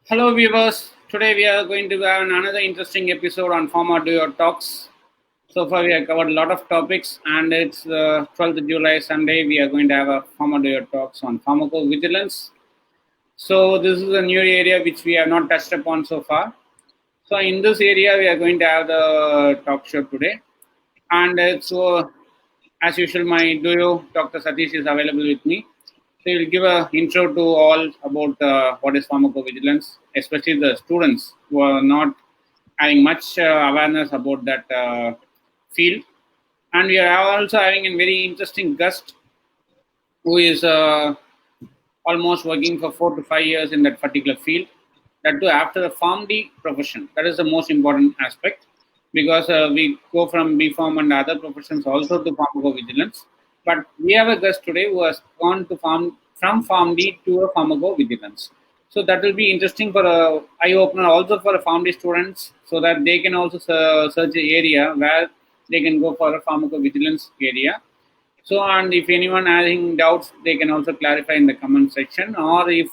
Hello, viewers. Today we are going to have another interesting episode on Pharma Talks. So far, we have covered a lot of topics, and it's 12th July, Sunday. We are going to have a Pharma Talks on pharmacovigilance. So, this is a new area which we have not touched upon so far. So, in this area, we are going to have the talk show today. And so, as usual, my duo, Dr. Satish, is available with me. So he'll give a intro to all about what is pharmacovigilance, especially the students who are not having much awareness about that field. And we are also having a very interesting guest who is almost working for 4 to 5 years in that particular field. That too after the PharmD profession. That is the most important aspect because we go from BPharm and other professions also to pharmacovigilance. But we have a guest today who has gone to from PharmD to a pharmacovigilance. So that will be interesting for a eye opener also for a PharmD students so that they can also search the area where they can go for a pharmacovigilance area. So, and if anyone having doubts, they can also clarify in the comment section, or if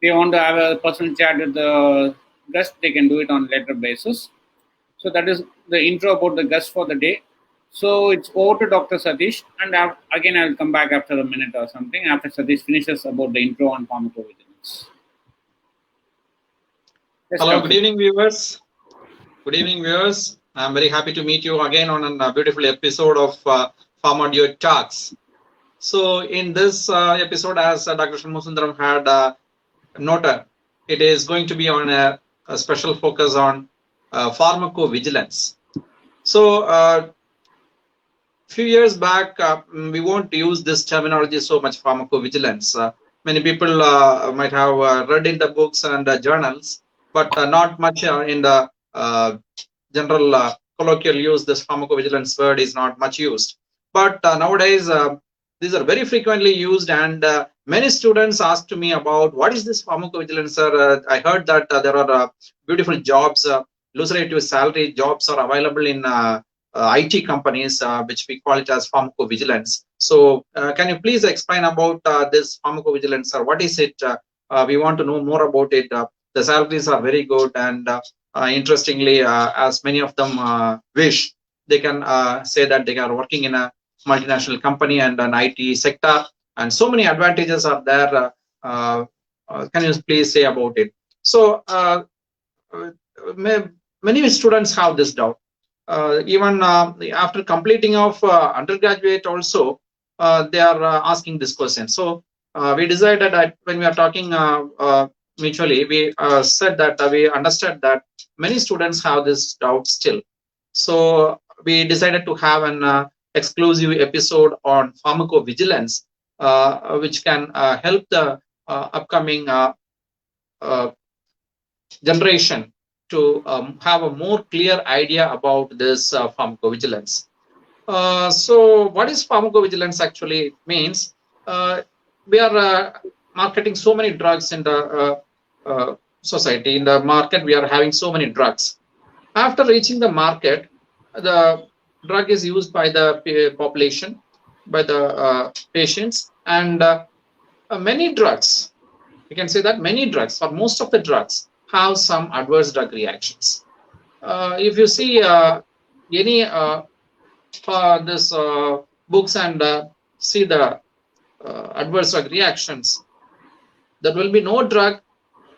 they want to have a personal chat with the guest, they can do it on later basis. So that is the intro about the guest for the day. So it's over to Dr. Satish, and again I'll come back after a minute or something after Satish finishes about the intro on pharmacovigilance. Yes, hello, good evening, viewers. Good evening, viewers. I'm very happy to meet you again on a beautiful episode of Pharma Talks. So in this episode, as Dr. Shanmusundaram had noted, it is going to be on a special focus on pharmacovigilance. So few years back, we won't use this terminology so much, pharmacovigilance. Many people might have read in the books and journals, but not much in the general colloquial use. This pharmacovigilance word is not much used. But nowadays, these are very frequently used, and many students ask to me about what is this pharmacovigilance, sir? I heard that there are beautiful jobs, lucrative salary jobs are available in IT companies, which we call it as pharmacovigilance. So can you please explain about this pharmacovigilance, sir? What is it? We want to know more about it. The salaries are very good, and interestingly, as many of them wish, they can say that they are working in a multinational company and an IT sector, and so many advantages are there. Can you please say about it? So many students have this doubt. Even after completing of undergraduate also, they are asking this question. So we decided that when we are talking mutually, we said that we understood that many students have this doubt still. So we decided to have an exclusive episode on pharmacovigilance, which can help the upcoming generation to have a more clear idea about this pharmacovigilance. So what is pharmacovigilance actually means? We are marketing so many drugs in the society. In the market, we are having so many drugs. After reaching the market, the drug is used by the population, by the patients, and many drugs, you can say that many drugs or most of the drugs have some adverse drug reactions. If you see any this books and see the adverse drug reactions, there will be no drug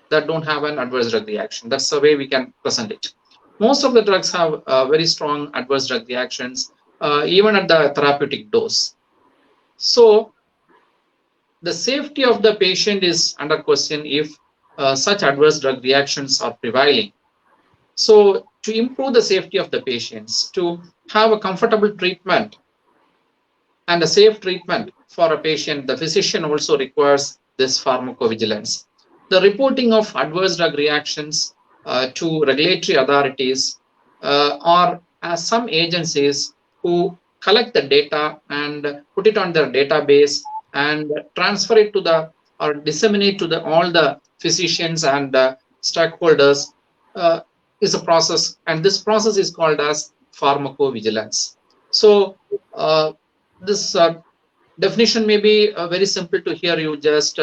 that don't have an adverse drug reaction. That's the way we can present it. Most of the drugs have very strong adverse drug reactions, even at the therapeutic dose. So the safety of the patient is under question if such adverse drug reactions are prevailing. So to improve the safety of the patients, to have a comfortable treatment and a safe treatment for a patient, the physician also requires this pharmacovigilance. The reporting of adverse drug reactions to regulatory authorities or some agencies who collect the data and put it on their database and transfer it to the or disseminate to the all the physicians and stakeholders is a process, and this process is called as pharmacovigilance. So this definition may be very simple to hear. You just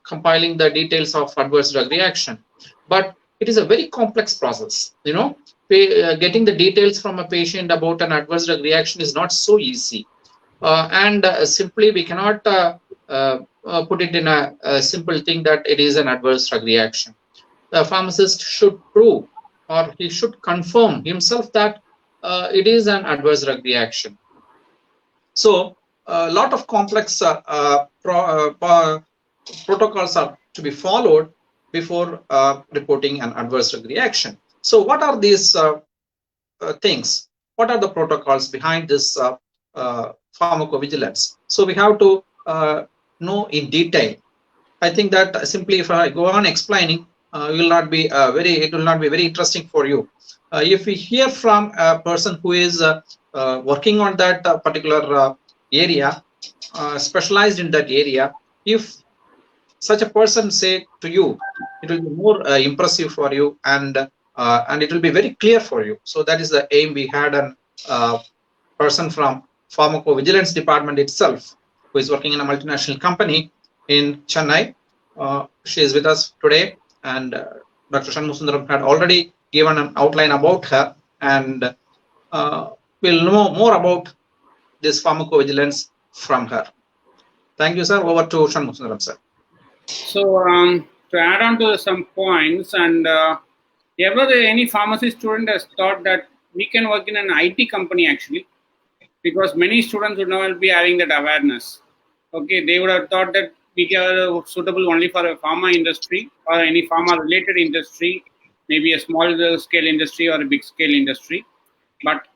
compiling the details of adverse drug reaction. But it is a very complex process. Getting the details from a patient about an adverse drug reaction is not so easy. And simply we cannot put it in a simple thing that it is an adverse drug reaction. The pharmacist should prove, or he should confirm himself that it is an adverse drug reaction. So a lot of complex protocols are to be followed before reporting an adverse drug reaction. So what are these things? What are the protocols behind this pharmacovigilance? So we have to know in detail. I think that simply if I go on explaining, it will not be very interesting for you. If we hear from a person who is working on that particular area, specialized in that area, if such a person say to you, it will be more impressive for you, and it will be very clear for you. So that is the aim. We had a person from pharmacovigilance department itself, who is working in a multinational company in Chennai. She is with us today, and Dr. Shanmusundaram had already given an outline about her, and we'll know more about this pharmacovigilance from her. Thank you, sir. Over to Shanmusundaram, sir. So to add on to some points, and ever any pharmacy student has thought that we can work in an IT company actually, because many students would not be having that awareness. Okay, they would have thought that we are suitable only for a pharma industry or any pharma related industry, maybe a small scale industry or a big scale industry. But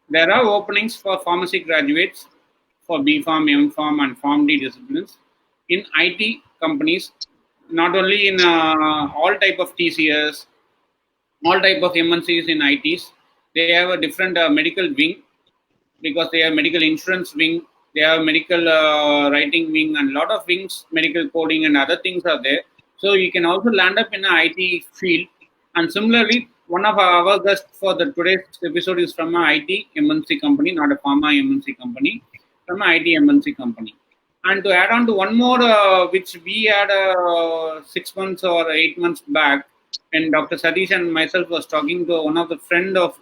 there are openings for pharmacy graduates for B.Pharm, M.Pharm and PharmD disciplines in IT companies, not only in all type of TCS, all type of MNCs in ITs. They have a different medical wing, because they have medical insurance wing, they have medical writing wing, and a lot of wings, medical coding and other things are there. So you can also land up in an IT field. And similarly, one of our guests for the today's episode is from an IT MNC company, not a pharma MNC company, from an IT MNC company. And to add on to one more, which we had 6 months or 8 months back, when Dr. Satish and myself was talking to one of the friend of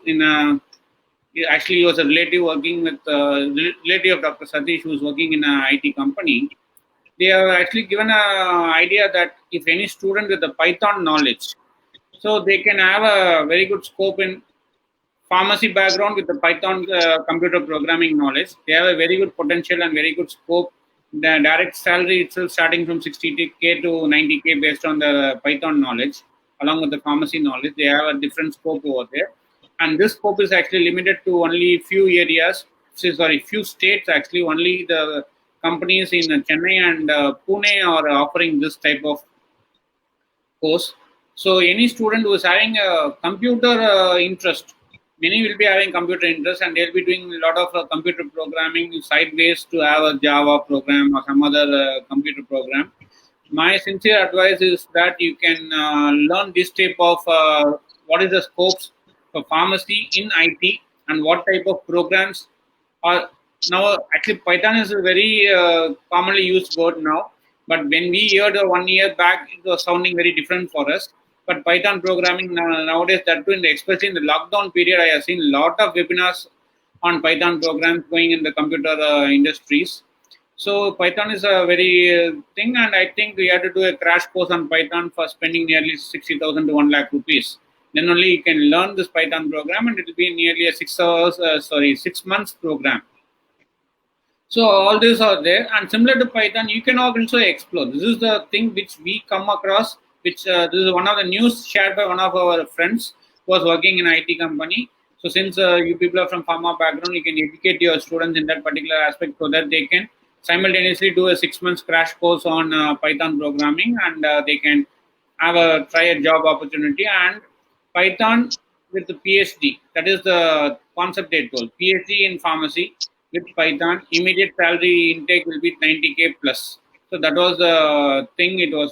actually he was a relative working with relative of Dr. Satish, who was working in an IT company. They have actually given an idea that if any student with the Python knowledge, so they can have a very good scope in pharmacy background with the Python computer programming knowledge. They have a very good potential and very good scope. The direct salary itself starting from 60K to 90K based on the Python knowledge, along with the pharmacy knowledge. They have a different scope over there. And this scope is actually limited to only few areas, few states actually. Only the companies in Chennai and Pune are offering this type of course. So any student who is having a computer interest, many will be having computer interest, and they'll be doing a lot of computer programming sideways to have a Java program or some other computer program. My sincere advice is that you can learn this type of what is the scopes for pharmacy in IT and what type of programs are now. Actually, Python is a very commonly used word now, but when we heard 1 year back, it was sounding very different for us. But Python programming nowadays, that too, especially in the lockdown period, I have seen a lot of webinars on Python programs going in the computer industries. So Python is a very thing, and I think we have to do a crash course on Python for spending nearly 60,000 to 1 lakh rupees. Then only you can learn this Python program, and it will be nearly a 6 months program. So all these are there, and similar to Python, you can also explore. This is the thing which we come across, which this is one of the news shared by one of our friends who was working in IT company. So since you people are from pharma background, you can educate your students in that particular aspect so that they can simultaneously do a 6 months crash course on Python programming, and they can try a job opportunity. And Python with the PhD, that is the concept they told. PhD in pharmacy with Python, immediate salary intake will be 90K plus. So that was the thing it was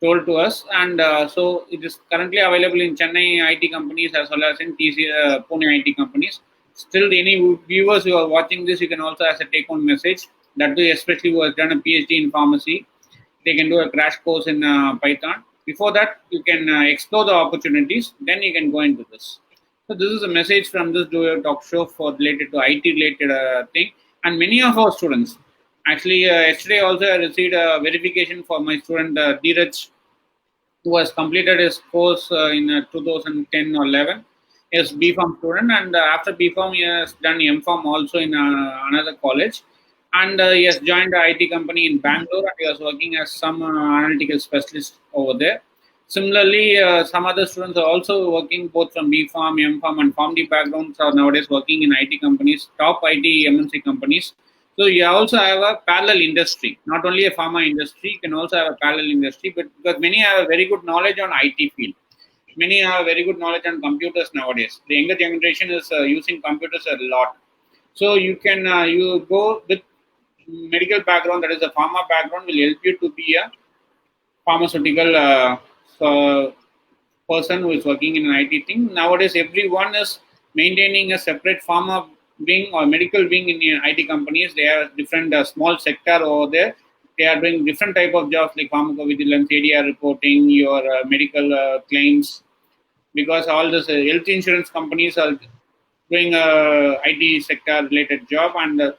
told to us, and so it is currently available in Chennai IT companies as well as in Pune IT companies. Still, any viewers who are watching this, you can also as a take-home message that too, especially who has done a PhD in pharmacy. They can do a crash course in Python. Before that, you can explore the opportunities. Then you can go into this. So this is a message from this Do Your Talk show for related to IT related thing. And many of our students, actually yesterday also I received a verification for my student Dheeraj, who has completed his course in 2010 or 11. He is BPharm student, and after BPharm, he has done MPharm also in another college. And he has joined the IT company in Bangalore, and he was working as some analytical specialist over there. Similarly, some other students are also working both from BPharm, MPharm, and PharmD backgrounds are nowadays working in IT companies, top IT MNC companies. So you also have a parallel industry, not only a pharma industry. You can also have a parallel industry, but because many have a very good knowledge on IT field, many have very good knowledge on computers nowadays. The younger generation is using computers a lot. So you can you go with medical background, that is a pharma background, will help you to be a pharmaceutical person who is working in an IT thing. Nowadays, everyone is maintaining a separate pharma wing or medical wing in IT companies. They have different small sector over there. They are doing different type of jobs like pharmacovigilance, ADR reporting, your medical claims, because all this health insurance companies are doing IT sector related job, and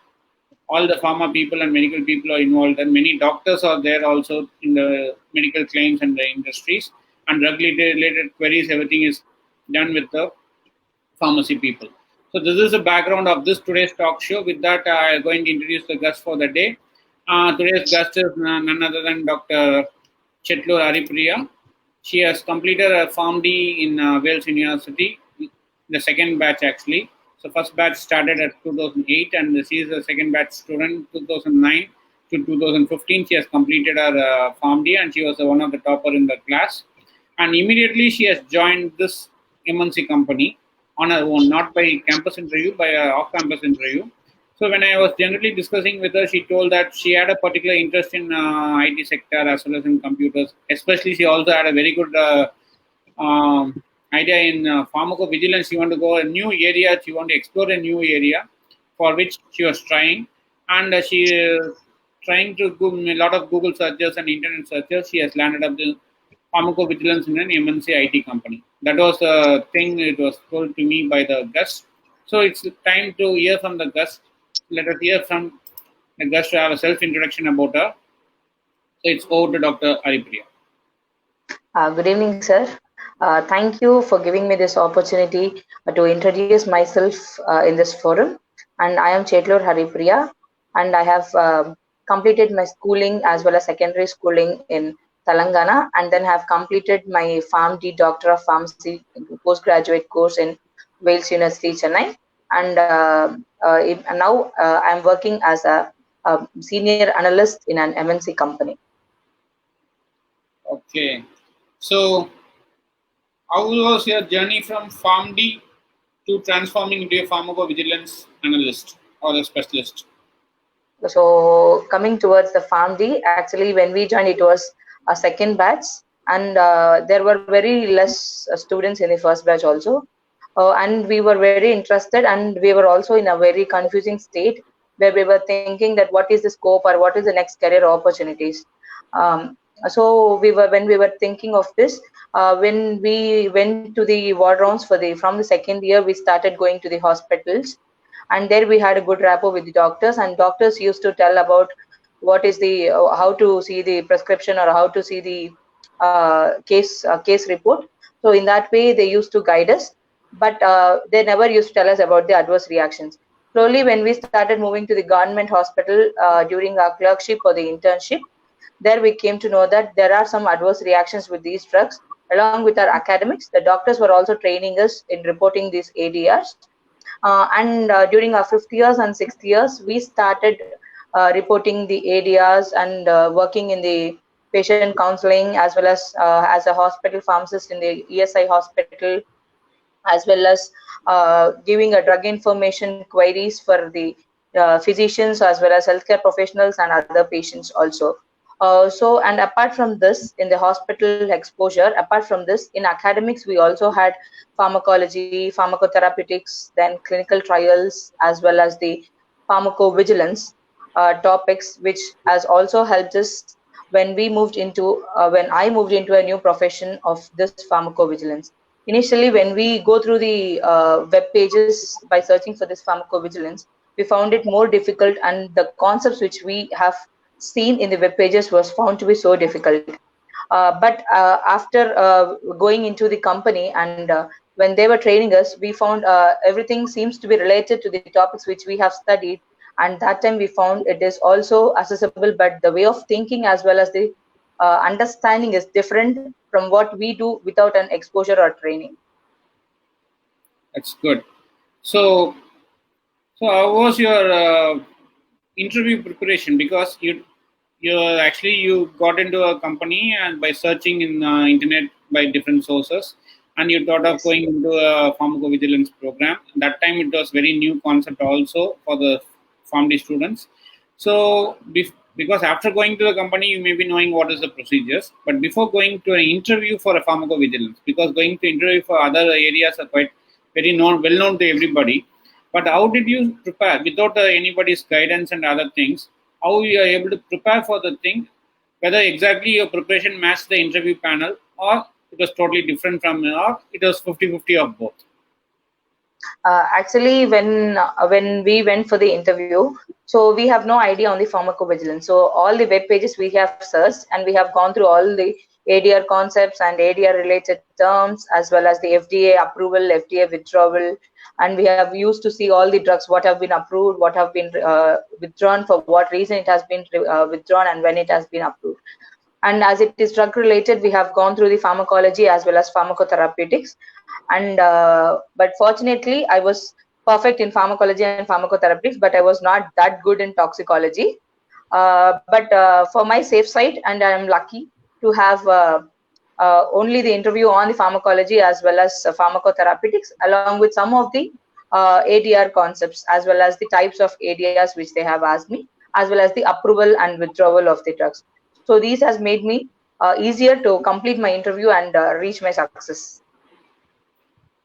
all the pharma people and medical people are involved, and many doctors are there also in the medical claims and the industries, and drug related queries. Everything is done with the pharmacy people. So this is the background of this today's talk show. With that, I'm going to introduce the guest for the day. Today's guest is none other than Dr. Chetlur Haripriya. She has completed her PharmD in Wales University, the second batch actually. So first batch started at 2008, and she is a second batch student 2009 to 2015. She has completed her PharmD, and she was one of the topper in the class. And immediately she has joined this MNC company on her own, not by campus interview, by a off-campus interview. So when I was generally discussing with her, she told that she had a particular interest in IT sector as well as in computers. Especially, she also had a very good idea in pharmacovigilance. She wanted to go a new area. She wanted to explore a new area, for which she was trying, and she trying to do a lot of Google searches and internet searches. She has landed up the pharmacovigilance in an MNC IT company. That was the thing. It was told to me by the guest. So it's time to hear from the guest. Let us hear from the guest to have a self introduction about her. So it's over to Dr. Haripriya. Good evening, sir. Thank you for giving me this opportunity to introduce myself in this forum. And I am Chetlur Haripriya, and I have completed my schooling as well as secondary schooling in Telangana, and then have completed my PharmD Doctor of Pharmacy postgraduate course in Wales University, Chennai. And now I'm working as a senior analyst in an MNC company. Okay. So, how was your journey from PharmD to transforming into a pharmacovigilance analyst or a specialist? So coming towards the PharmD, actually when we joined, it was a second batch, and there were very less students in the first batch also. And we were very interested, and we were also in a very confusing state where we were thinking that what is the scope or what is the next career opportunities. So when we were thinking of this, when we went to the ward rounds from the second year, we started going to the hospitals, and there we had a good rapport with the doctors, and doctors used to tell about what is the how to see the prescription or how to see the case report. So in that way they used to guide us, but they never used to tell us about the adverse reactions. Slowly, when we started moving to the government hospital during our clerkship or the internship, there we came to know that there are some adverse reactions with these drugs. Along with our academics, the doctors were also training us in reporting these ADRs. And during our 5th years and 6th years, we started reporting the ADRs and working in the patient counseling, as well as a hospital pharmacist in the ESI hospital, as well as giving a drug information queries for the physicians as well as healthcare professionals and other patients also. And apart from this, in the hospital exposure, apart from this, in academics, we also had pharmacology, pharmacotherapeutics, then clinical trials, as well as the pharmacovigilance topics, which has also helped us when I moved into a new profession of this pharmacovigilance. Initially, when we go through the web pages by searching for this pharmacovigilance, we found it more difficult, and the concepts which we have seen in the web pages was found to be so difficult. But after going into the company and when they were training us, we found everything seems to be related to the topics which we have studied. And that time we found it is also accessible, but the way of thinking as well as the understanding is different from what we do without an exposure or training. That's good. So how was your interview preparation? Because you got into a company and by searching in internet by different sources, and you thought of Yes. going into a pharmacovigilance program. That time it was very new concept also for the PharmD students. So because after going to the company, you may be knowing what is the procedures, but before going to an interview for a pharmacovigilance, because going to interview for other areas are quite well known to everybody. But how did you prepare without anybody's guidance and other things? How you are able to prepare for the thing? Whether exactly your preparation matched the interview panel, or it was totally different from, or it was 50-50 of both. Actually, when we went for the interview, so we have no idea on the pharmacovigilance. So all the web pages we have searched, and we have gone through all the ADR concepts and ADR related terms, as well as the FDA approval, FDA withdrawal, and we have used to see all the drugs, what have been approved, what have been withdrawn, for what reason it has been withdrawn, and when it has been approved. And as it is drug related, we have gone through the pharmacology as well as pharmacotherapeutics. And but fortunately, I was perfect in pharmacology and pharmacotherapeutics, but I was not that good in toxicology. But for my safe side, and I am lucky to have only the interview on the pharmacology as well as pharmacotherapeutics, along with some of the ADR concepts, as well as the types of ADRs which they have asked me, as well as the approval and withdrawal of the drugs. So these has made me easier to complete my interview and reach my success.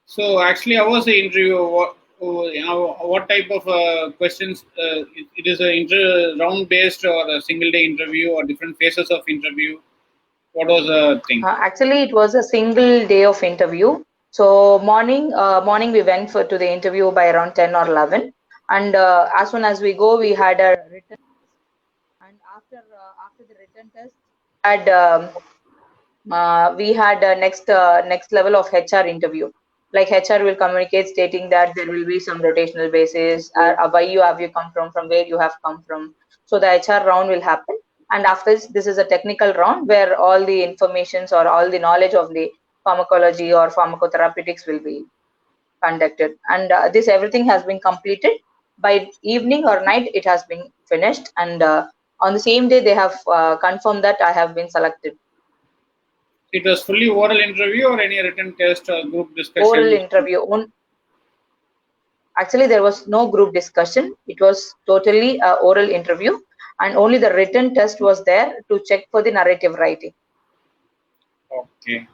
So actually, how was the interview? What type of questions? It is a round based or a single day interview or different phases of interview. What was the thing? Actually, it was a single day of interview. So morning we went to the interview by around 10 or 11, and as soon as we go, we had a written, and after the written test, had we had a next level of HR interview. Like HR will communicate stating that there will be some rotational basis, why you have you come from where you have come from. So the HR round will happen, and after this is a technical round where all the informations or all the knowledge of the pharmacology or pharmacotherapeutics will be conducted. And this everything has been completed by evening or night. It has been finished, and on the same day they have confirmed that I have been selected. It was fully oral interview or any written test or group discussion? Oral interview. Actually, there was no group discussion. It was totally oral interview, and only the written test was there to check for the narrative writing. Okay.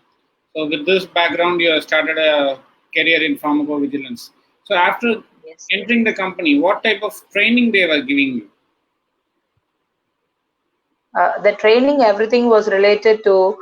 So with this background, you started a career in pharmacovigilance. So after entering the company, what type of training they were giving you? The training, everything was related to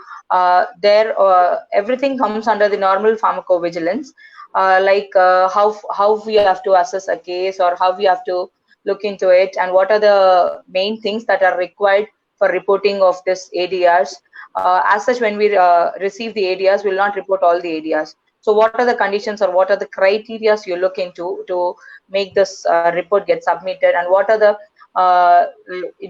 everything comes under the normal pharmacovigilance, like how we have to assess a case, or how we have to look into it, and what are the main things that are required for reporting of this ADRs. As such, when we receive the ADRs, we'll not report all the ADRs. So what are the conditions, or what are the criteria you look into to make this report get submitted, and what are the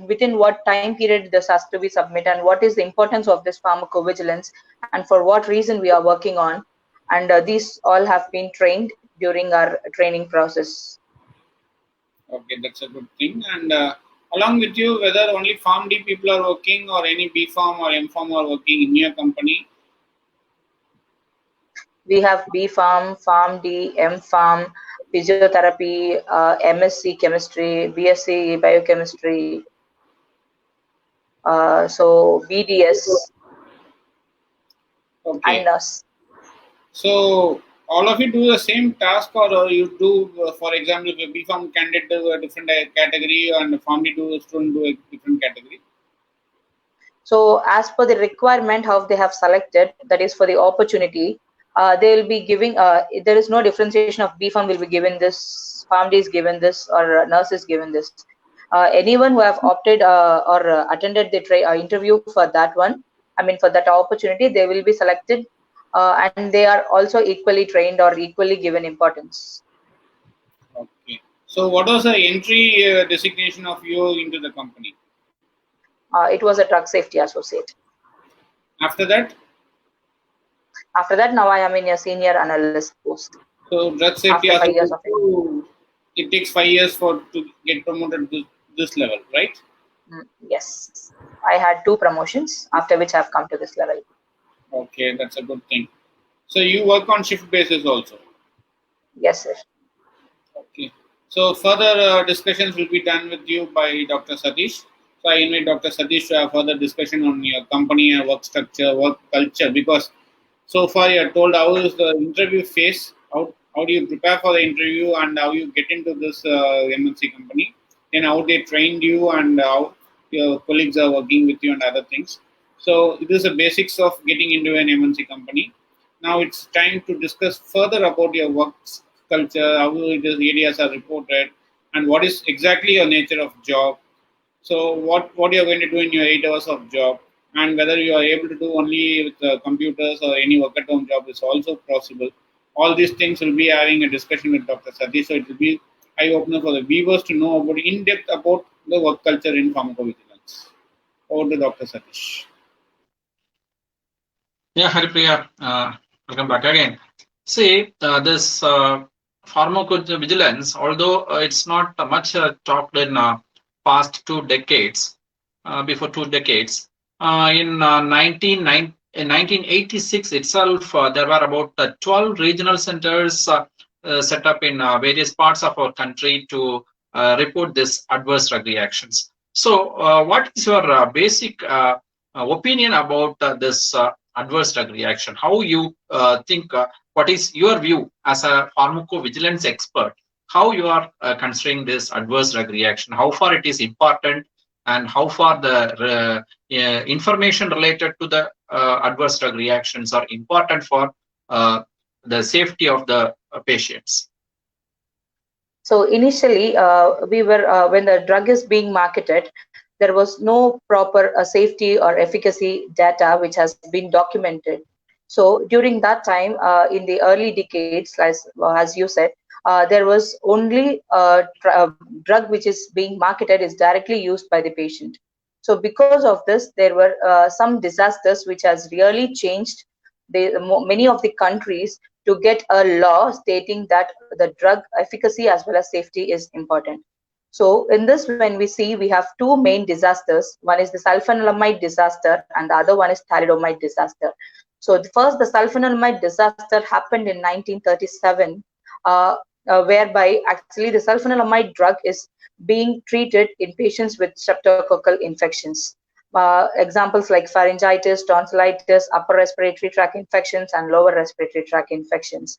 within what time period this has to be submitted, and what is the importance of this pharmacovigilance, and for what reason we are working on. And these all have been trained during our training process. Okay, that's a good thing. And along with you, whether only PharmD people are working or any B.Pharm or M.Pharm are working in your company? We have B.Pharm, PharmD, M.Pharm, physiotherapy, MSc chemistry, BSc biochemistry, so BDS, Okay. and nurse. So all of you do the same task, or you do, for example, if a B.Pharm candidate do a different category and a PharmD do a student do a different category? So as per the requirement, how they have selected, that is for the opportunity, they will be giving, there is no differentiation of B Farm will be given this, PharmD is given this, or nurse is given this. Anyone who have opted or attended the interview for that one, I mean for that opportunity, they will be selected, and they are also equally trained or equally given importance. Okay. So, what was the entry designation of you into the company? It was a drug safety associate. After that? After that, now I am in a senior analyst post. So, drug safety After 5 years of it takes 5 years to get promoted to this level, right? Yes, I had 2 promotions, after which I have come to this level. Okay, that's a good thing. So, you work on shift basis also? Yes, sir. Okay. So, further discussions will be done with you by Dr. Satish. So, I invite Dr. Satish to have further discussion on your company and work structure, work culture, because so far you are told how is the interview phase, how do you prepare for the interview and how you get into this MNC company, then how they trained you and how your colleagues are working with you and other things. So, it is the basics of getting into an MNC company. Now it's time to discuss further about your work culture, how these areas are reported, and what is exactly your nature of job. So what you are going to do in your 8 hours of job, and whether you are able to do only with computers or any work at home job is also possible. All these things will be having a discussion with Dr. Satish. So it will be eye opener for the viewers to know about in depth about the work culture in pharmacovigilance. Over to Dr. Satish. Yeah, Haripriya, welcome back again. See, this pharmacovigilance, although it's not much talked in past 2 decades, before 2 decades, in 1986 itself, there were about 12 regional centers set up in various parts of our country to report this adverse drug reactions. So, what is your basic opinion about this adverse drug reaction? How you think? What is your view as a pharmacovigilance expert? How you are considering this adverse drug reaction? How far it is important, and how far the information related to the adverse drug reactions are important for the safety of the patients? So initially, we were when the drug is being marketed, there was no proper safety or efficacy data which has been documented. So during that time, in the early decades, as you said, there was only drug which is being marketed is directly used by the patient. So because of this, there were some disasters which has really changed many of the countries to get a law stating that the drug efficacy as well as safety is important. So in this, when we see, we have 2 main disasters. One is the sulfanilamide disaster and the other one is thalidomide disaster. So the sulfanilamide disaster happened in 1937, whereby actually the sulfanilamide drug is being treated in patients with streptococcal infections. Examples like pharyngitis, tonsillitis, upper respiratory tract infections, and lower respiratory tract infections.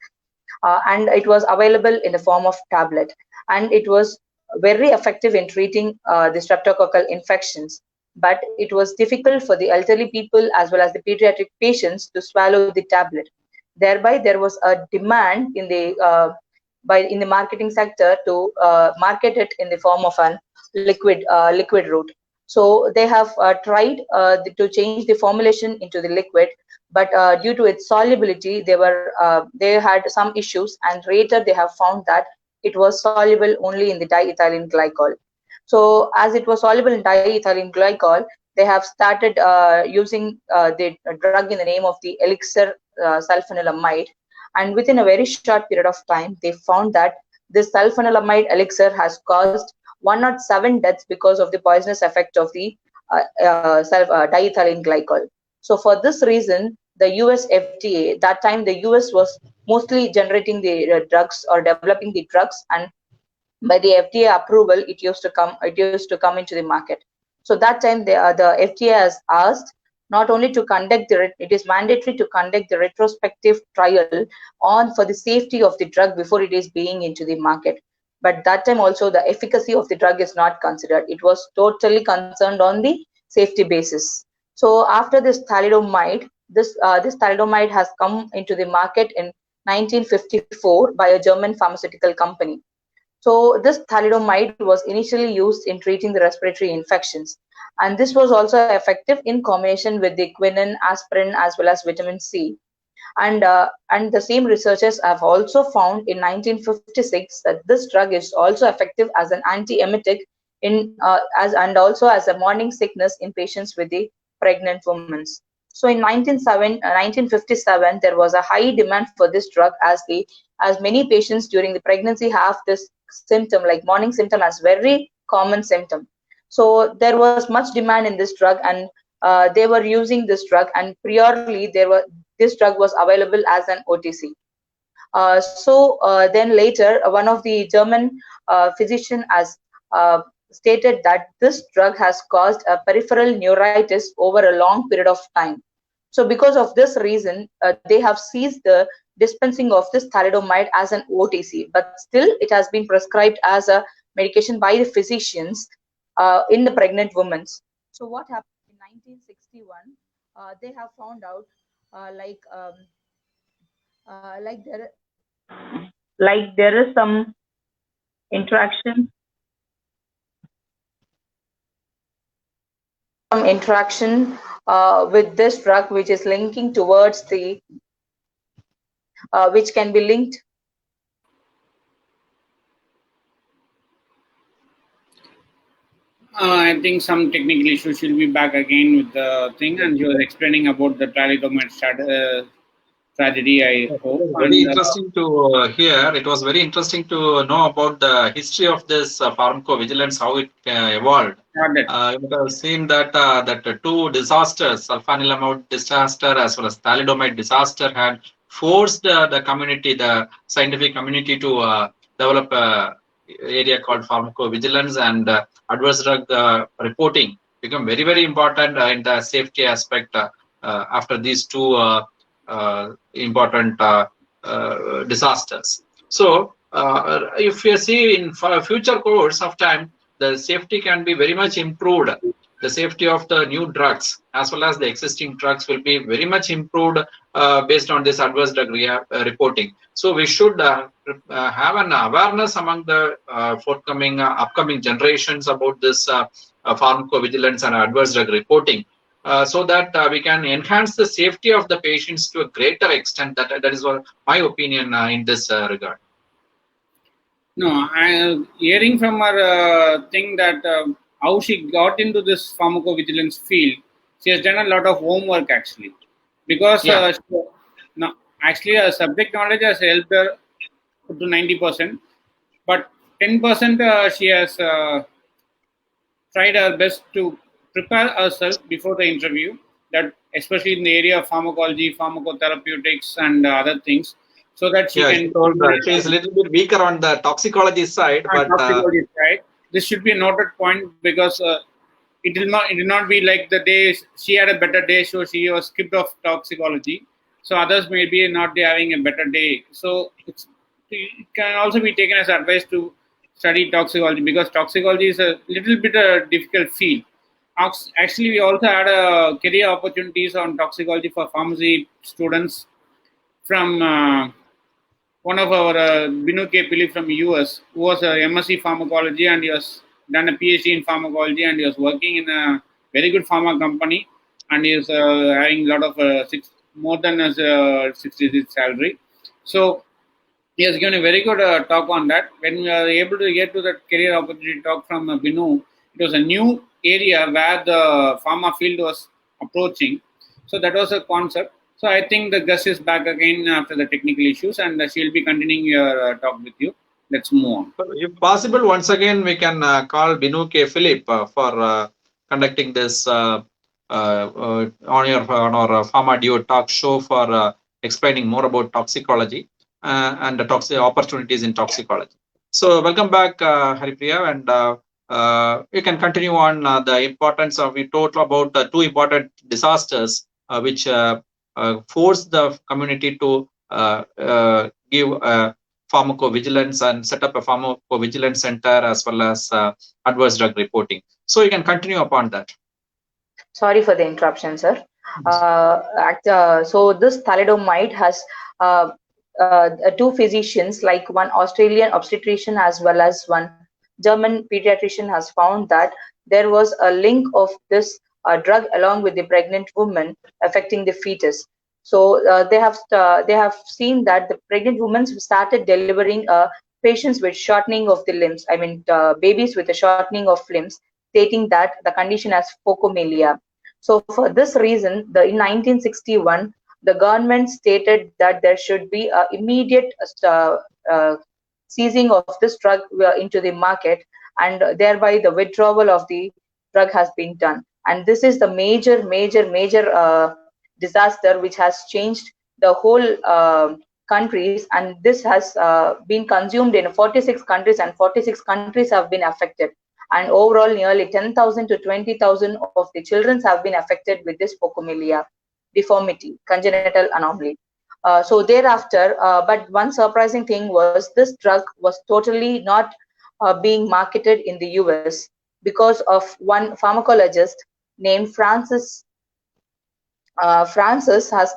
And it was available in the form of tablet. And it was very effective in treating the streptococcal infections. But it was difficult for the elderly people as well as the pediatric patients to swallow the tablet. Thereby, there was a demand in the marketing sector to market it in the form of an liquid route. So they have tried to change the formulation into the liquid, but due to its solubility, they had some issues, and later they have found that it was soluble only in the diethylene glycol. So as it was soluble in diethylene glycol, they have started using the drug in the name of the elixir sulfanilamide, and within a very short period of time, they found that this sulfanilamide elixir has caused 107 deaths because of the poisonous effect of the diethylene glycol. So for this reason, the US FDA, that time the US was mostly generating the drugs or developing the drugs, and by the FDA approval, it used to come into the market. So that time the FDA has asked not only to conduct it is mandatory to conduct the retrospective trial on for the safety of the drug before it is being into the market. But that time also the efficacy of the drug is not considered. It was totally concerned on the safety basis. So after this thalidomide, this thalidomide has come into the market in 1954 by a German pharmaceutical company. So this thalidomide was initially used in treating the respiratory infections, and this was also effective in combination with the quinine, aspirin, as well as vitamin C. And the same researchers have also found in 1956 that this drug is also effective as an antiemetic and also as a morning sickness in patients with the pregnant women. So in 1957, there was a high demand for this drug as many patients during the pregnancy have this symptom, like morning symptom, as very common symptom. So there was much demand in this drug, and they were using this drug, and priorly this drug was available as an OTC. Then later, one of the German physician has stated that this drug has caused a peripheral neuritis over a long period of time. So because of this reason, they have ceased the dispensing of this thalidomide as an OTC, but still it has been prescribed as a medication by the physicians in the pregnant women. So what happened in 1961? They have found out there is some interaction with this drug, which is linking towards the which can be linked. I think some technical issues. She'll be back again with the thing, and she was explaining about the thalidomide tragedy, I hope. Very interesting to hear. It was very interesting to know about the history of this pharmacovigilance, how it evolved. You have seen that two disasters, sulfanilamide disaster as well as thalidomide disaster, had forced the community, the scientific community, to develop a area called pharmacovigilance, and adverse drug reporting become very, very important in the safety aspect after these two important disasters. So if you see in future course of time, the safety can be very much improved. The safety of the new drugs as well as the existing drugs will be very much improved based on this adverse drug reporting. So we should have an awareness among the forthcoming upcoming generations about this pharmacovigilance and adverse drug reporting. So that we can enhance the safety of the patients to a greater extent. That is what my opinion in this regard. No, hearing from her thing that how she got into this pharmacovigilance field, she has done a lot of homework actually, because actually her subject knowledge has helped her to 90%, but 10% she has tried her best to prepare herself before the interview, that especially in the area of pharmacology, pharmacotherapeutics, and other things, so that she can. She is a little bit weaker on the toxicology side, but this should be a noted point, because it will not be like the day she had a better day, so she was skipped off toxicology. So others may be not having a better day. So it can also be taken as advice to study toxicology, because toxicology is a little bit a difficult field. Actually, we also had career opportunities on toxicology for pharmacy students from one of our Binu K. Pillai from US, who was a MSc pharmacology, and he has done a PhD in pharmacology, and he was working in a very good pharma company, and he is having a lot of more than a 60 salary. So he has given a very good talk on that. When we are able to get to that career opportunity talk from Binu, it was a new area where the pharma field was approaching. So that was a concept. So I think the guest is back again after the technical issues, and she'll be continuing your talk with you. Let's move on. If possible, once again, we can call Binu K. Pillai for conducting this on our Pharma Duo talk show for explaining more about toxicology and the opportunities in toxicology. So welcome back, Haripriya, and you can continue on the importance of, we talked about the two important disasters which forced the community to give pharmacovigilance and set up a pharmacovigilance center as well as adverse drug reporting. So you can continue upon that. Sorry for the interruption, sir. So this thalidomide has two physicians, like one Australian obstetrician as well as one German pediatrician, has found that there was a link of this drug along with the pregnant woman affecting the fetus. So they have seen that the pregnant women started delivering patients with shortening of the limbs. I mean, babies with a shortening of limbs, stating that the condition as phocomelia. So for this reason, in 1961, the government stated that there should be a immediate uh, seizing of this drug into the market, and thereby the withdrawal of the drug has been done. And this is the major disaster which has changed the whole countries, and this has been consumed in 46 countries, and 46 countries have been affected, and overall nearly 10,000 to 20,000 of the children have been affected with this phocomelia deformity, congenital anomaly. So thereafter, but one surprising thing was this drug was totally not being marketed in the US because of one pharmacologist named Francis. Francis has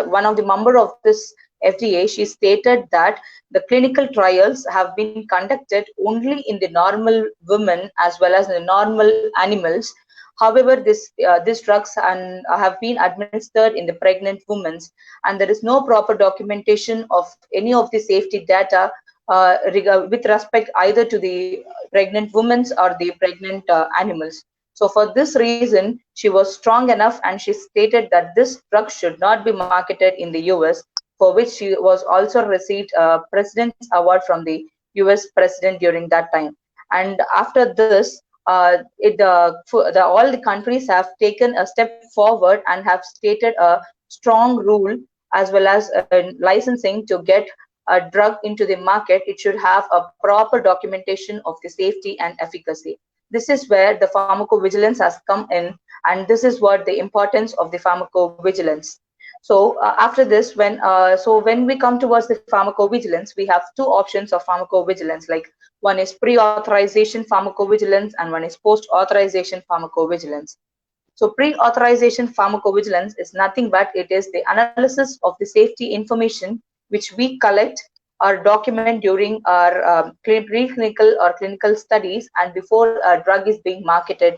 one of the member of this FDA. She stated that the clinical trials have been conducted only in the normal women as well as the normal animals. However, these drugs have been administered in the pregnant women, and there is no proper documentation of any of the safety data with respect either to the pregnant women or the pregnant animals. So for this reason, she was strong enough and she stated that this drug should not be marketed in the US, for which she was also received a President's Award from the US President during that time. And after this, all the countries have taken a step forward and have stated a strong rule as well as licensing to get a drug into the market. It should have a proper documentation of the safety and efficacy. This is where the pharmacovigilance has come in, and this is what the importance of the pharmacovigilance. So after this, when we come towards the pharmacovigilance, we have two options of pharmacovigilance. Like one is pre-authorization pharmacovigilance and one is post-authorization pharmacovigilance. So pre-authorization pharmacovigilance is nothing but it is the analysis of the safety information which we collect or document during our preclinical or clinical studies and before a drug is being marketed,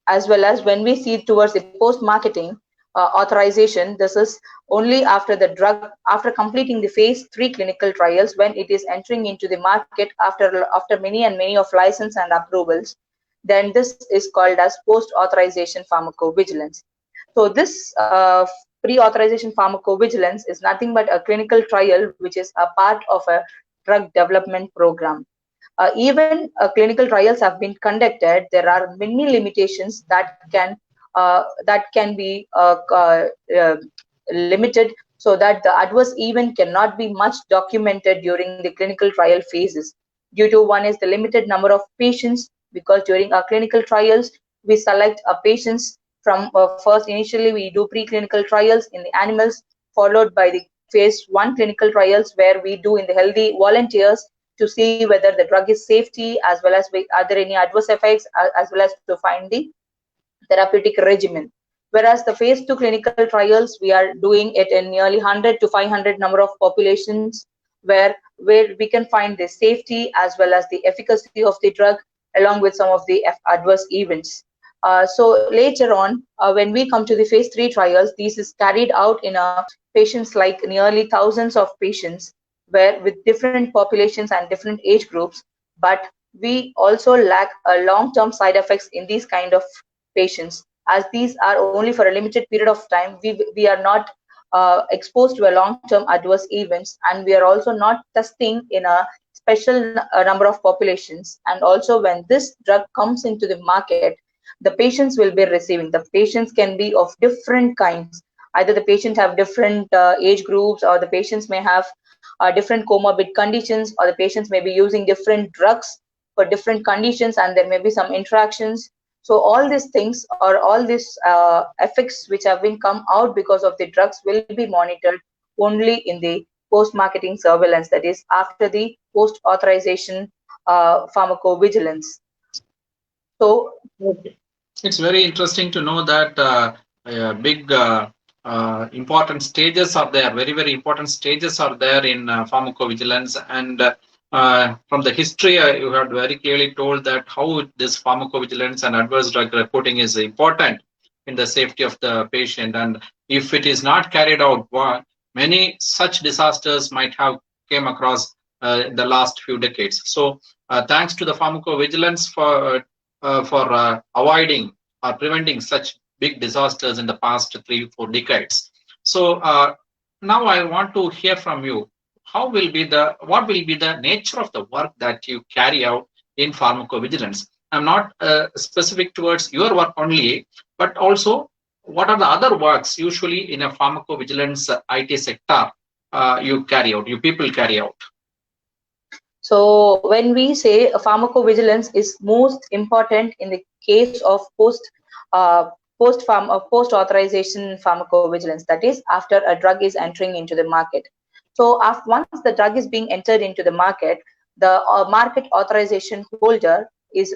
as well as when we see towards the post-marketing authorization. This is only after the drug, after completing the phase 3 clinical trials, when it is entering into the market after many and many of license and approvals, then this is called as post-authorization pharmacovigilance. So this pre-authorization pharmacovigilance is nothing but a clinical trial which is a part of a drug development program. Even clinical trials have been conducted, there are many limitations that can be limited, so that the adverse event cannot be much documented during the clinical trial phases. Due to one is the limited number of patients, because during our clinical trials we select patients from first initially we do preclinical trials in the animals, followed by the phase 1 clinical trials where we do in the healthy volunteers to see whether the drug is safety, as well as are there any adverse effects, as well as to find the therapeutic regimen. Whereas the phase 2 clinical trials, we are doing it in nearly 100 to 500 number of populations, where we can find the safety as well as the efficacy of the drug, along with some of the adverse events. So later on, when we come to the phase 3 trials, this is carried out in patients like nearly thousands of patients, where with different populations and different age groups, but we also lack long-term side effects in these kind of patients, as these are only for a limited period of time. We are not exposed to a long-term adverse events, and we are also not testing in a special number of populations. And also when this drug comes into the market, the patients will be receiving, the patients can be of different kinds. Either the patient have different age groups, or the patients may have different comorbid conditions, or the patients may be using different drugs for different conditions, and there may be some interactions. So all these things, or all these effects which have been come out because of the drugs, will be monitored only in the post-marketing surveillance, that is after the post-authorization pharmacovigilance. So It's very interesting to know that big important stages are there, very, very important stages are there in pharmacovigilance. And from the history, you have very clearly told that how this pharmacovigilance and adverse drug reporting is important in the safety of the patient. And if it is not carried out, many such disasters might have came across in the last few decades. So thanks to the pharmacovigilance for avoiding or preventing such big disasters in the past 3-4 decades. So now I want to hear from you. What will be the nature of the work that you carry out in pharmacovigilance? I'm not specific towards your work only, but also what are the other works usually in a pharmacovigilance IT sector you people carry out? So when we say pharmacovigilance is most important in the case of post authorization pharmacovigilance, that is after a drug is entering into the market. So once the drug is being entered into the market, the market authorization holder is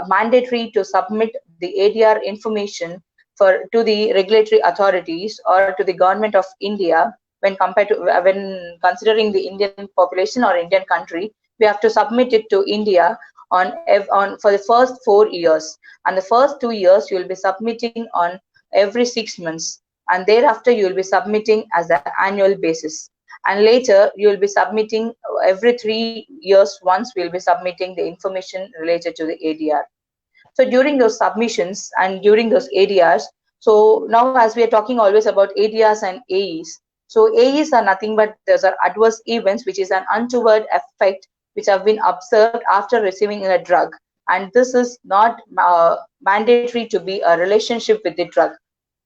mandatory to submit the ADR information to the regulatory authorities or to the government of India. When considering the Indian population or Indian country, we have to submit it to India for the first 4 years, and the first 2 years you will be submitting on every 6 months, and thereafter you will be submitting as an annual basis, and later you will be submitting every 3 years once. We will be submitting the information related to the ADR. So during those submissions and during those ADRs, so now as we are talking always about ADRs and AEs, so AEs are nothing but those are adverse events, which is an untoward effect which have been observed after receiving a drug, and this is not mandatory to be a relationship with the drug.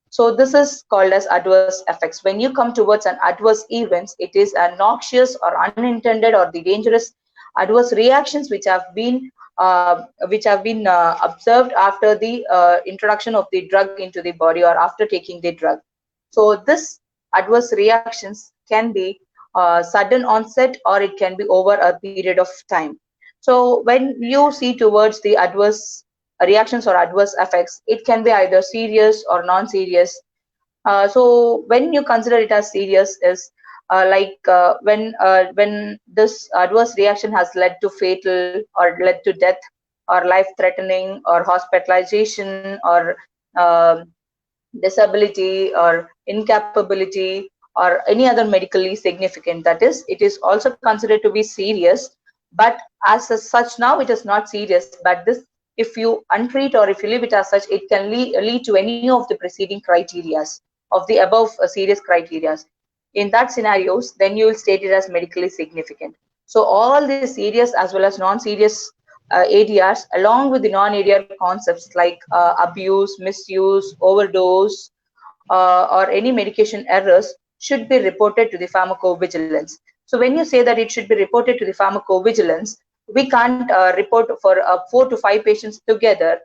So this is called as adverse effects. When you come towards an adverse events, it is a noxious or unintended or the dangerous adverse reactions which have been observed after the introduction of the drug into the body or after taking the drug. So this adverse reactions can be sudden onset or it can be over a period of time. So when you see towards the adverse reactions or adverse effects, it can be either serious or non-serious. So when you consider it as serious is when this adverse reaction has led to fatal or led to death or life-threatening or hospitalization or disability or incapability or any other medically significant, that is, it is also considered to be serious. But as such, now it is not serious, but this, if you untreat or if you leave it as such, it can lead to any of the preceding criterias of the above serious criterias. In that scenarios, then you will state it as medically significant. So all these serious as well as non-serious ADRs, along with the non-ADR concepts like abuse, misuse, overdose, or any medication errors, should be reported to the pharmacovigilance. So when you say that it should be reported to the pharmacovigilance, we can't report for 4 to 5 patients together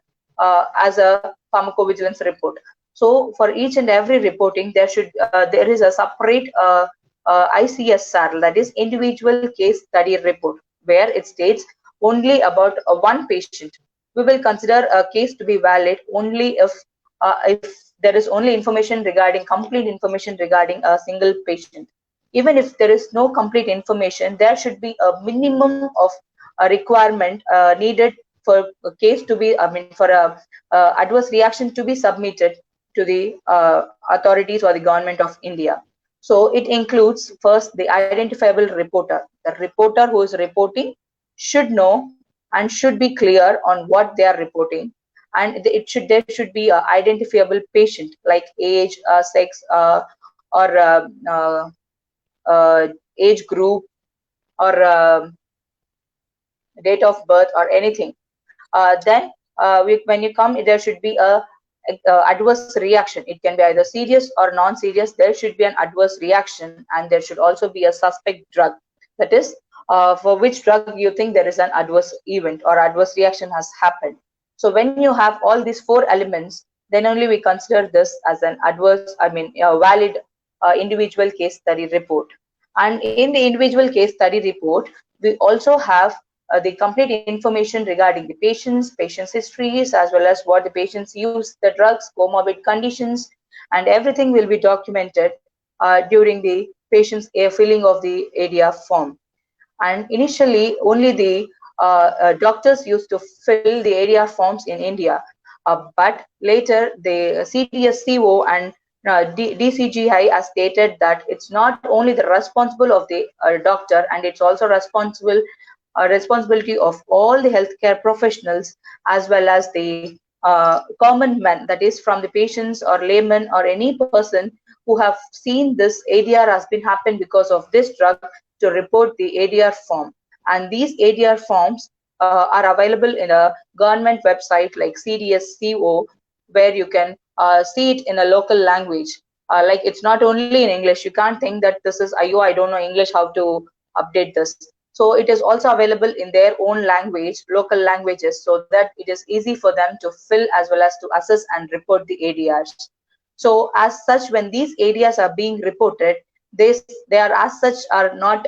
as a pharmacovigilance report. So for each and every reporting, there is a separate ICSR, that is individual case study report, where it states only about one patient. We will consider a case to be valid only if there is only complete information regarding a single patient. Even if there is no complete information, there should be a minimum of a requirement needed for a case to be, for a adverse reaction to be submitted to the authorities or the government of India. So it includes first the identifiable reporter. The reporter who is reporting should know and should be clear on what they are reporting, and there should be an identifiable patient like age, sex, or age group, or date of birth, or anything. Then when you come, there should be a adverse reaction. It can be either serious or non-serious. There should be an adverse reaction, and there should also be a suspect drug, that is for which drug you think there is an adverse event or adverse reaction has happened. So when you have all these 4 elements, then only we consider this as an valid individual case study report. And in the individual case study report, we also have the complete information regarding the patient's histories, as well as what the patients use, the drugs, comorbid conditions, and everything will be documented during the patient's filling of the ADR form. And initially, only the doctors used to fill the ADR forms in India, but later the CDSCO and DCGI has stated that it's not only the responsible of the doctor, and it's also responsibility of all the healthcare professionals, as well as the common man, that is from the patients or laymen or any person who have seen this ADR has been happened because of this drug, to report the ADR form. And these ADR forms are available in a government website like CDSCO, where you can see it in a local language. Like, it's not only in English. You can't think that this is, I don't know English, how to update this. So it is also available in their own language, local languages, so that it is easy for them to fill as well as to assess and report the ADRs. So as such, when these ADRs are being reported, they are as such are not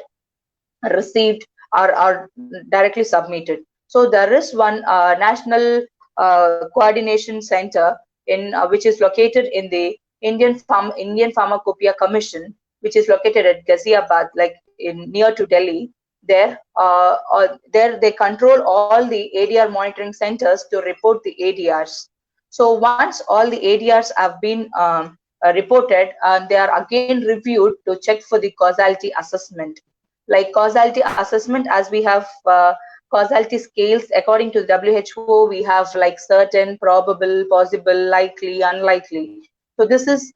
received or are directly submitted. So there is one national coordination center in which is located in the Indian Pharmacopoeia Commission, which is located at Ghaziabad, like near to Delhi. There they control all the ADR monitoring centers to report the ADRs. So once all the ADRs have been reported, they are again reviewed to check for the causality assessment. Like causality assessment, as we have causality scales according to the WHO, we have like certain, probable, possible, likely, unlikely. So this is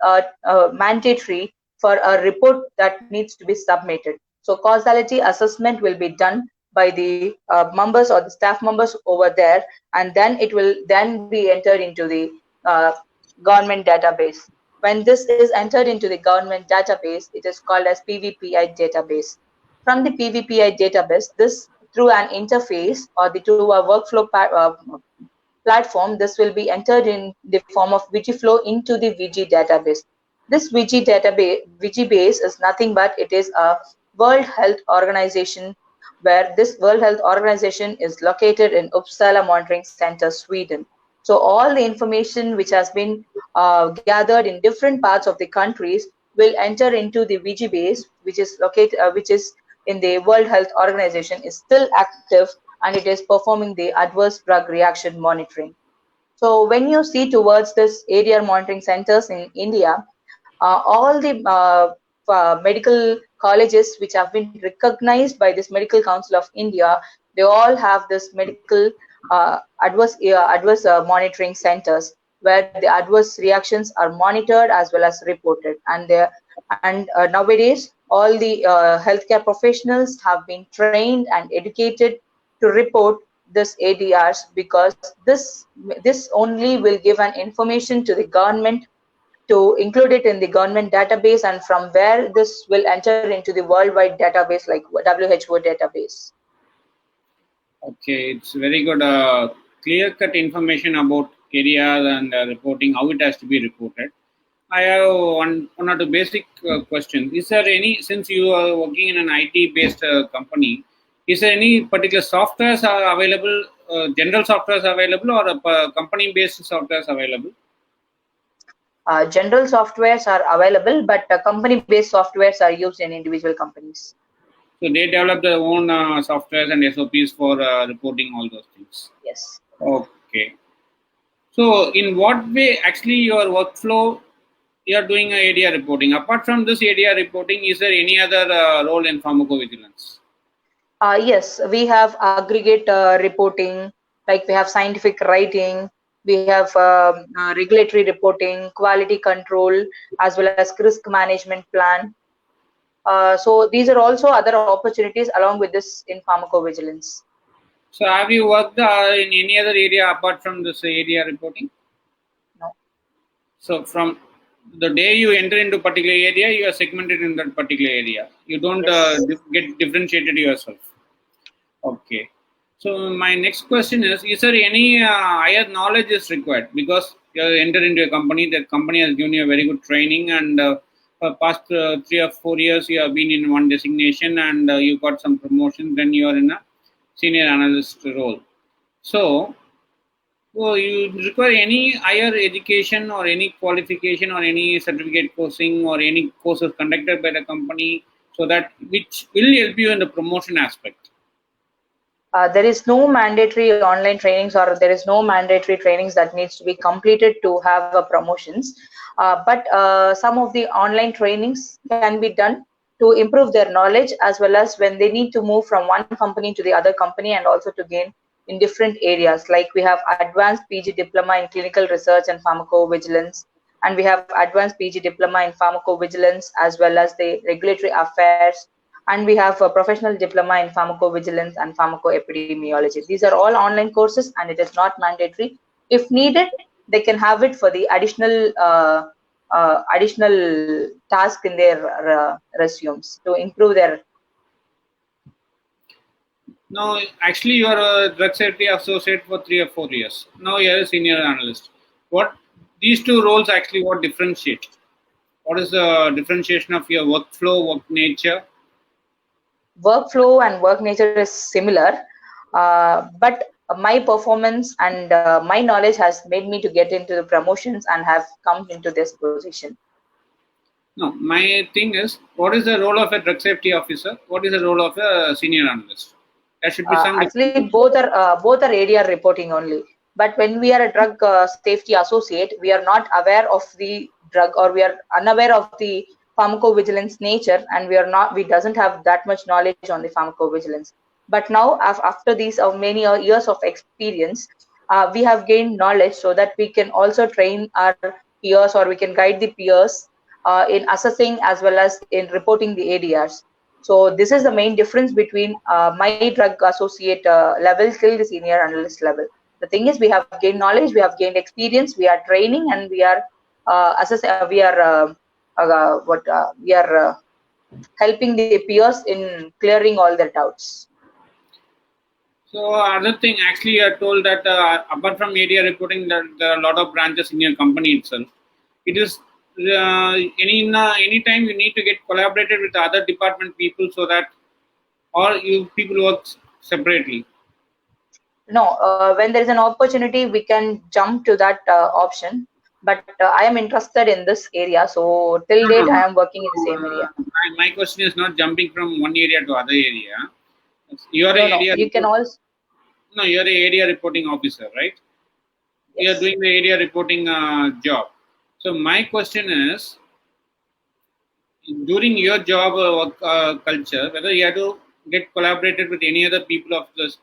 mandatory for a report that needs to be submitted. So causality assessment will be done by the members or the staff members over there, and then it will then be entered into the government database. When this is entered into the government database, it is called as PVPI database. From the PVPI database, this through an interface or through a workflow platform, this will be entered in the form of VigiFlow into the Vigi database. This Vigi base is nothing but it is a World Health Organization, where this World Health Organization is located in Uppsala Monitoring Center, Sweden. So all the information which has been gathered in different parts of the countries will enter into the Vigi base, which is located, which is in the World Health Organization, is still active, and it is performing the adverse drug reaction monitoring. So when you see towards this ADR monitoring centers in India, all the medical colleges which have been recognized by this Medical Council of India, they all have this medical adverse monitoring centers, where the adverse reactions are monitored as well as reported. And nowadays, all the healthcare professionals have been trained and educated to report this ADRs, because this only will give an information to the government to include it in the government database, and from where this will enter into the worldwide database like WHO database. Okay, it's very good. Clear-cut information about ADR and reporting, how it has to be reported. I have one or two basic questions. Is there any, since you are working in an IT-based company, is there any particular softwares are available, general softwares available, or company-based softwares available? General softwares are available, but company-based softwares are used in individual companies. So they develop their own softwares and SOPs for reporting all those things. Yes. Okay. So in what way actually your workflow, you are doing ADR reporting? Apart from this ADR reporting, is there any other role in pharmacovigilance? Yes, we have aggregate reporting, like we have scientific writing, we have regulatory reporting, quality control, as well as risk management plan. So these are also other opportunities along with this in pharmacovigilance. So have you worked in any other area apart from this ADR reporting? No. So from the day you enter into a particular area, you are segmented in that particular area. You don't get differentiated yourself. Okay. So my next question is there any higher knowledge is required? Because you enter into a company, the company has given you a very good training, and for past 3 or 4 years, you have been in one designation, and you got some promotion, then you are in a senior analyst role. So you require any higher education or any qualification or any certificate coursing or any courses conducted by the company, so that which will help you in the promotion aspect? There is no mandatory online trainings, or there is no mandatory trainings that needs to be completed to have promotions. But some of the online trainings can be done to improve their knowledge, as well as when they need to move from one company to the other company, and also to gain in different areas. Like we have advanced PG diploma in clinical research and pharmacovigilance, and we have advanced PG diploma in pharmacovigilance as well as the regulatory affairs, and we have a professional diploma in pharmacovigilance and pharmacoepidemiology. These are all online courses, and it is not mandatory. If needed, they can have it for the additional task in their resumes to improve their. Now, actually, you are a drug safety associate for 3 or 4 years. Now you are a senior analyst. What these two roles actually what differentiate? What is the differentiation of your workflow, work nature? Workflow and work nature is similar, but my performance and my knowledge has made me to get into the promotions and have come into this position. No, my thing is, what is the role of a drug safety officer? What is the role of a senior analyst? There should be some. Actually, both are area reporting only. But when we are a drug safety associate, we are not aware of the drug, or we are unaware of the pharmacovigilance nature, and we doesn't have that much knowledge on the pharmacovigilance. But now, after these many years of experience, we have gained knowledge, so that we can also train our peers, or we can guide the peers in assessing as well as in reporting the ADRs. So this is the main difference between my drug associate level till the senior analyst level. The thing is, we have gained knowledge, we have gained experience, we are training, and we are helping the peers in clearing all their doubts. So other thing, actually, you are told that apart from area reporting, that there are a lot of branches in your company itself. It is any time you need to get collaborated with other department people, so that, or you people work separately. No, when there is an opportunity, we can jump to that option. But I am interested in this area, so till date I am working in the same area. My question is not jumping from one area to other area. You are you can also. No, you are a area reporting officer, right? Yes. You are doing the area reporting job. So my question is, during your job culture, whether you have to get collaborated with any other people of this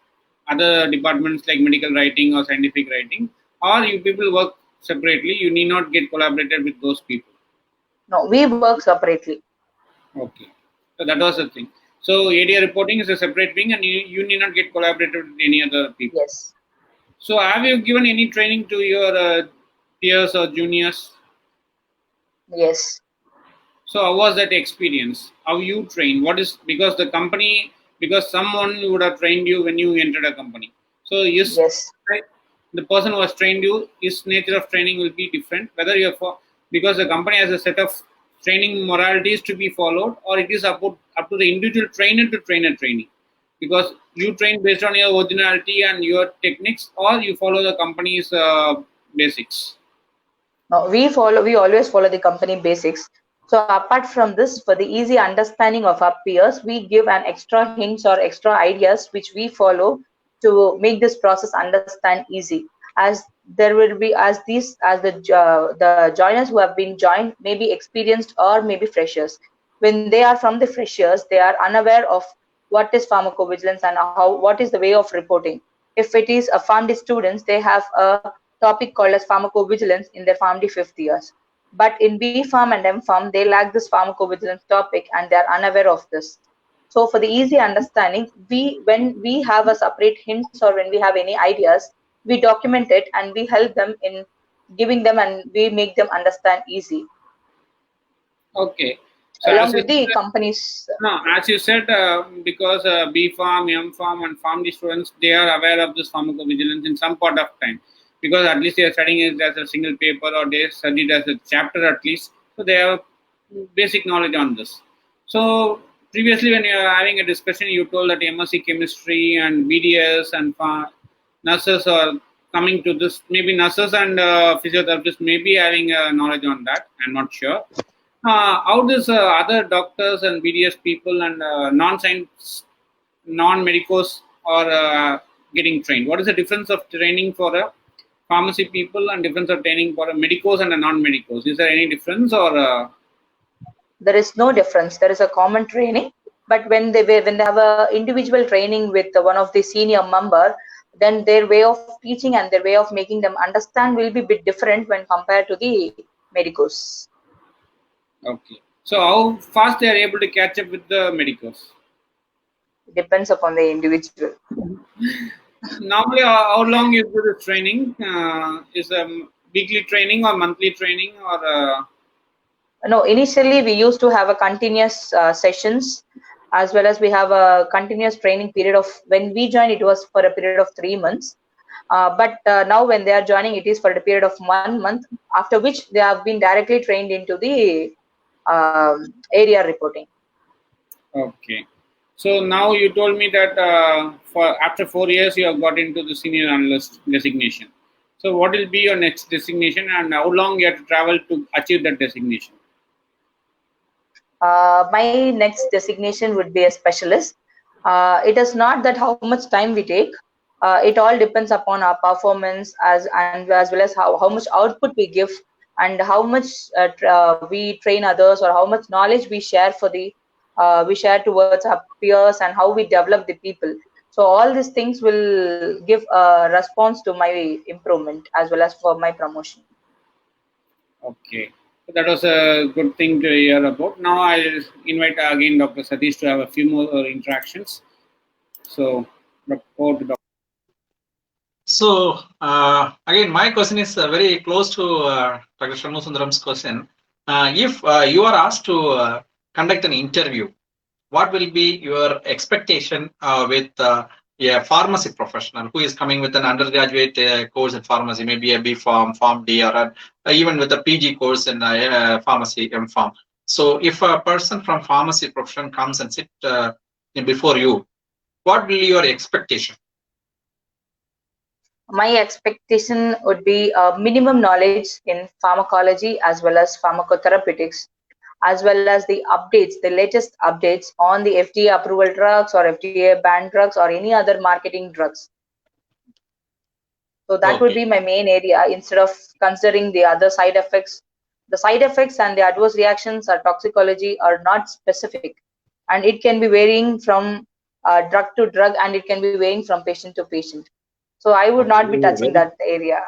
other departments like medical writing or scientific writing, or you people work separately, you need not get collaborated with those people? No, we work separately. Okay, so that was the thing. So area reporting is a separate wing, and you need not get collaborated with any other people. Yes. So have you given any training to your peers or juniors? Yes. So how was that experience? How you train? What is, because the company, because someone would have trained you when you entered a company. So yes, right, the person who has trained you, his nature of training will be different. Whether you're because the company has a set of training moralities to be followed, or it is up to the individual trainer to train a trainee. Because you train based on your originality and your techniques, or you follow the company's basics. No, we always follow the company basics. So apart from this, for the easy understanding of our peers, we give an extra hints or extra ideas which we follow to make this process understand easy. As there will be, as the joiners who have been joined may be experienced or maybe freshers. When they are from the freshers, they are unaware of what is pharmacovigilance and what is the way of reporting. If it is a PharmD students, they have a topic called as pharmacovigilance in their PharmD 5th years. But in B Pharm and M Pharm, they lack this pharmacovigilance topic and they are unaware of this. So for the easy understanding, when we have a separate hints or when we have any ideas, we document it and we help them in giving them, and we make them understand easy. Okay. So along with the companies. No, as you said, because B Pharm, M Pharm, and PharmD students, they are aware of this pharmacovigilance in some part of time, because at least they are studying it as a single paper, or they studied as a chapter at least, so they have basic knowledge on this. So previously when you were having a discussion, you told that MSc chemistry and BDS and nurses are coming to this. Maybe nurses and physiotherapists may be having knowledge on that. I'm not sure. How does other doctors and BDS people and non-science, non-medicos are getting trained? What is the difference of training for a pharmacy people and difference of training for a medicos and a non-medicos? Is there any difference or? There is no difference. There is a common training, but when they have a individual training with one of the senior member, then their way of teaching and their way of making them understand will be a bit different when compared to the medicos. Okay. So how fast they are able to catch up with the medicos? Depends upon the individual. Normally, how long is the training? Is a weekly training or monthly training or? No, initially we used to have a continuous sessions, as well as we have a continuous training period of, when we joined it was for a period of 3 months. But now when they are joining, it is for a period of 1 month, after which they have been directly trained into the area reporting. Okay. So now you told me that for after 4 years you have got into the senior analyst designation. So what will be your next designation and how long you have to travel to achieve that designation? My next designation would be a specialist. It is not that how much time we take. It all depends upon our performance as well as how much output we give and how much we train others, or how much knowledge we share we share towards our peers, and how we develop the people. So all these things will give a response to my improvement as well as for my promotion. Okay. So that was a good thing to hear about. Now I'll invite again Dr. Satish to have a few more interactions. So, over to Dr. So again, my question is very close to Dr. Shanmusundaram's question. If you are asked to conduct an interview, what will be your expectation with a pharmacy professional who is coming with an undergraduate course in pharmacy, maybe a B.Pharm, Pharm D, or even with a PG course in pharmacy, M.Pharm. So if a person from pharmacy profession comes and sit before you, what will be your expectation? My expectation would be minimum knowledge in pharmacology as well as pharmacotherapeutics, as well as the updates, the latest updates on the FDA approval drugs or FDA banned drugs or any other marketing drugs. So that would be my main area, instead of considering the other side effects. The side effects and the adverse reactions or toxicology are not specific, and it can be varying from drug to drug, and it can be varying from patient to patient. So I would not be touching that area.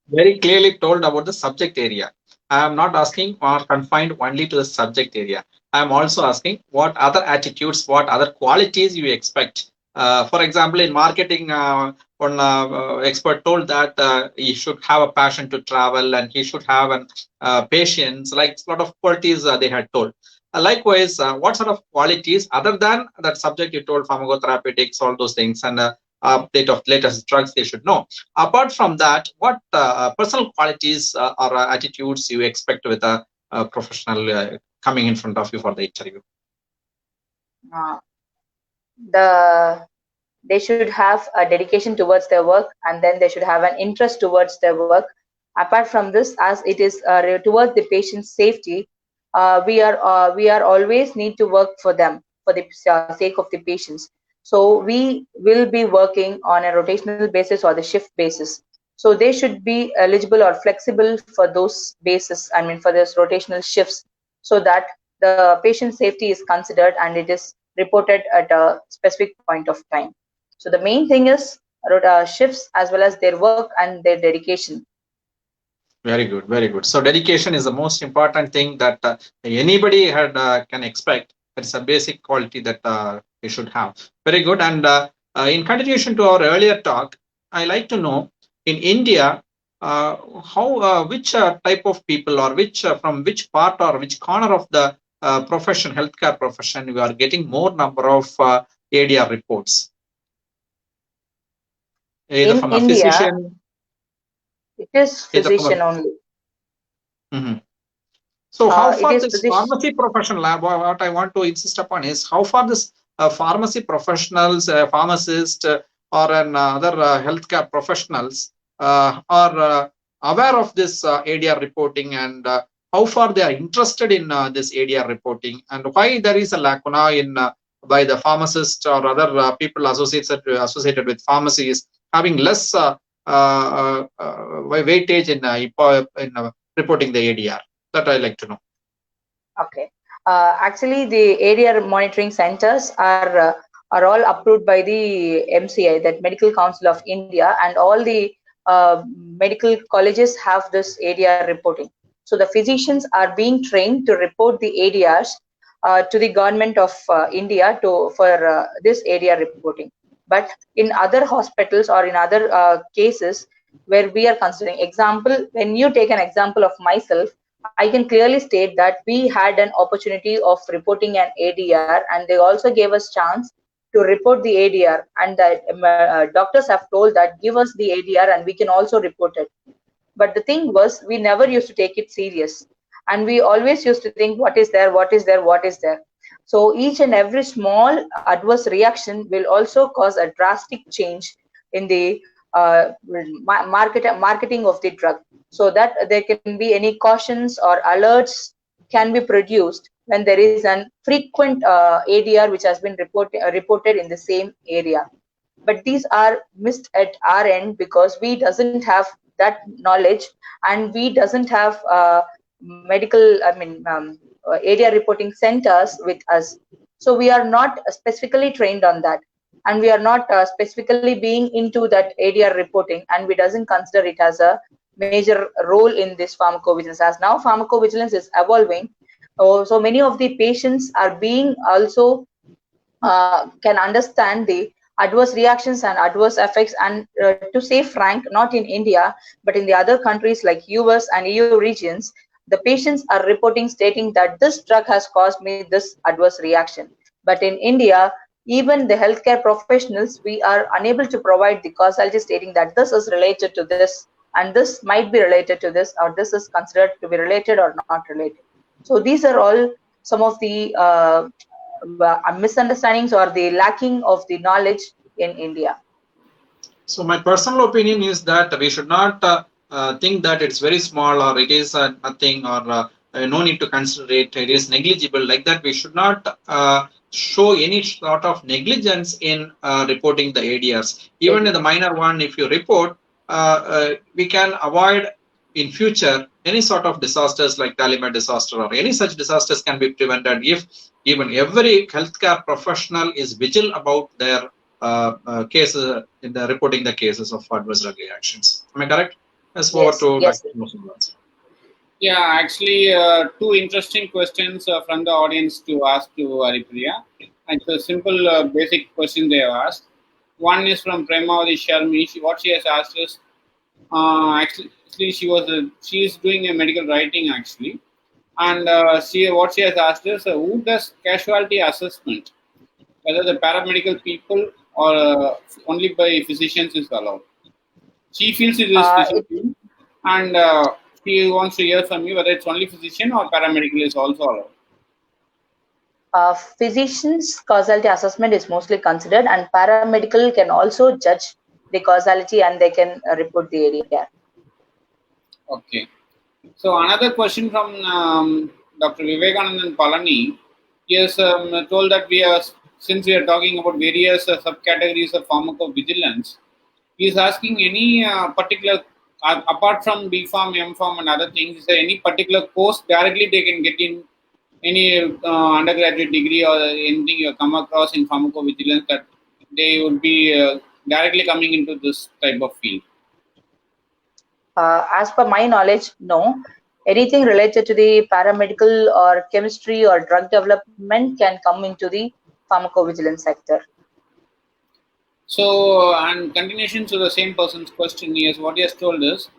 Very clearly told about the subject area. I am not asking or confined only to the subject area. I am also asking what other attitudes, what other qualities you expect. For example, in marketing, one expert told that he should have a passion to travel and he should have an patience, like a lot of qualities they had told. Likewise, what sort of qualities other than that subject you told, pharmacotherapeutics, all those things, and update of latest drugs they should know. Apart from that, what personal qualities or attitudes you expect with a professional coming in front of you for the interview? They should have a dedication towards their work, and then they should have an interest towards their work. Apart from this, as it is towards the patient's safety, we are always need to work for them for the sake of the patients. So we will be working on a rotational basis or the shift basis. So they should be eligible or flexible for those basis, I mean for those rotational shifts, so that the patient safety is considered and it is reported at a specific point of time. So the main thing is shifts as well as their work and their dedication. Very good, very good. So dedication is the most important thing that anybody can expect. It's a basic quality that you should have. Very good. And in continuation to our earlier talk, I like to know in India, which type of people or from which part or which corner of the profession, healthcare profession, we are getting more number of ADR reports. Either in from India, a physician. It is physician only. Mm-hmm. So how It far is this position. pharmacy professional, what I want to insist upon is how far this pharmacy professionals, pharmacists, or other healthcare professionals are aware of this ADR reporting, and how far they are interested in this ADR reporting, and why there is a lacuna in by the pharmacists or other people associated with pharmacies having less weightage in reporting the ADR. That I like to know. Okay. Actually, the area monitoring centers are all approved by the MCI, that Medical Council of India, and all the medical colleges have this ADR reporting. So the physicians are being trained to report the ADRs to the government of India for this ADR reporting. But in other hospitals or in other cases where we are considering, example, when you take an example of myself, I can clearly state that we had an opportunity of reporting an ADR, and they also gave us chance to report the ADR, and that doctors have told that give us the ADR and we can also report it. But the thing was, we never used to take it serious, and we always used to think what is there, what is there, what is there. So each and every small adverse reaction will also cause a drastic change in the marketing of the drug, so that there can be any cautions or alerts can be produced when there is an frequent ADR which has been reported in the same area. But these are missed at our end because we doesn't have that knowledge, and we doesn't have area reporting centers with us. So we are not specifically trained on that, and we are not specifically being into that ADR reporting, and we doesn't consider it as a major role in this pharmacovigilance. As now pharmacovigilance is evolving, so many of the patients are being also can understand the adverse reactions and adverse effects. And to say frank, not in India but in the other countries like US and EU regions, the patients are reporting stating that this drug has caused me this adverse reaction. But in India, even the healthcare professionals, we are unable to provide the causality stating that this is related to this, and this might be related to this, or this is considered to be related or not related. So these are all some of the misunderstandings or the lacking of the knowledge in India. So my personal opinion is that we should not think that it's very small or it is nothing, or no need to consider it. It is negligible. Like that, we should not show any sort of negligence in reporting the ADRs. Even in the minor one, if you report, we can avoid in future any sort of disasters like Dalimet disaster, or any such disasters can be prevented if even every healthcare professional is vigilant about their cases in the reporting the cases of adverse drug reactions. Am I correct? Let's move Yes, to yes. Dr. Musamman. Yeah, actually, two interesting questions from the audience to ask to Haripriya. And it's a simple, basic question they have asked. One is from Premavati Sharmi. What she has asked is, actually, she is doing a medical writing actually, and what she has asked is, who does casualty assessment? Whether the paramedical people or only by physicians is allowed. She feels it is physician, and she wants to hear from you whether it's only physician or paramedical is also allowed. Physicians' causality assessment is mostly considered, and paramedical can also judge the causality and they can report the ADR. Okay. So another question from Dr. Vivekanandan Palani. He has told that since we are talking about various subcategories of pharmacovigilance, he is asking any particular, apart from B.Pharm, M.Pharm and other things, is there any particular course directly they can get in, any undergraduate degree or anything you come across in pharmacovigilance that they would be directly coming into this type of field? As per my knowledge, no. Anything related to the paramedical or chemistry or drug development can come into the pharmacovigilance sector. So, and continuation to the same person's question is what he has told is,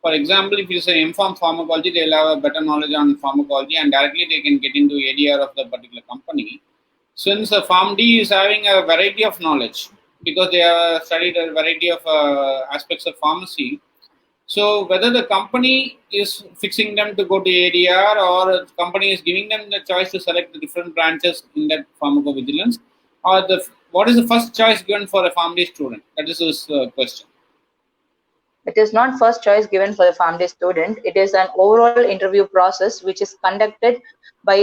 for example, if you say M.Pharm pharmacology, they'll have a better knowledge on pharmacology and directly they can get into ADR of the particular company. Since PharmD is having a variety of knowledge because they have studied a variety of aspects of pharmacy. So whether the company is fixing them to go to ADR or the company is giving them the choice to select the different branches in that pharmacovigilance, or what is the first choice given for a family student? That is his question. It is not first choice given for the family student. It is an overall interview process which is conducted by,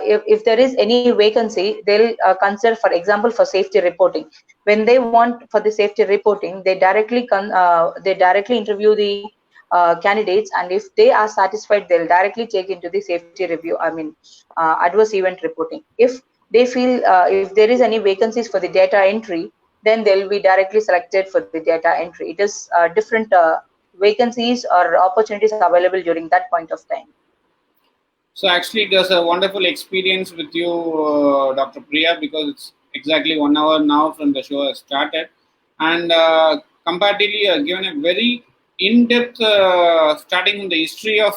if there is any vacancy, they'll consider, for example, for safety reporting. When they want for the safety reporting, they directly interview the candidates, and if they are satisfied, they'll directly take into the safety review. Adverse event reporting. If they feel if there is any vacancies for the data entry, then they'll be directly selected for the data entry. It is different vacancies or opportunities available during that point of time. So actually, it was a wonderful experience with you, Dr. Priya, because it's exactly 1 hour now from the show has started, and comparatively given a very in-depth starting in the history of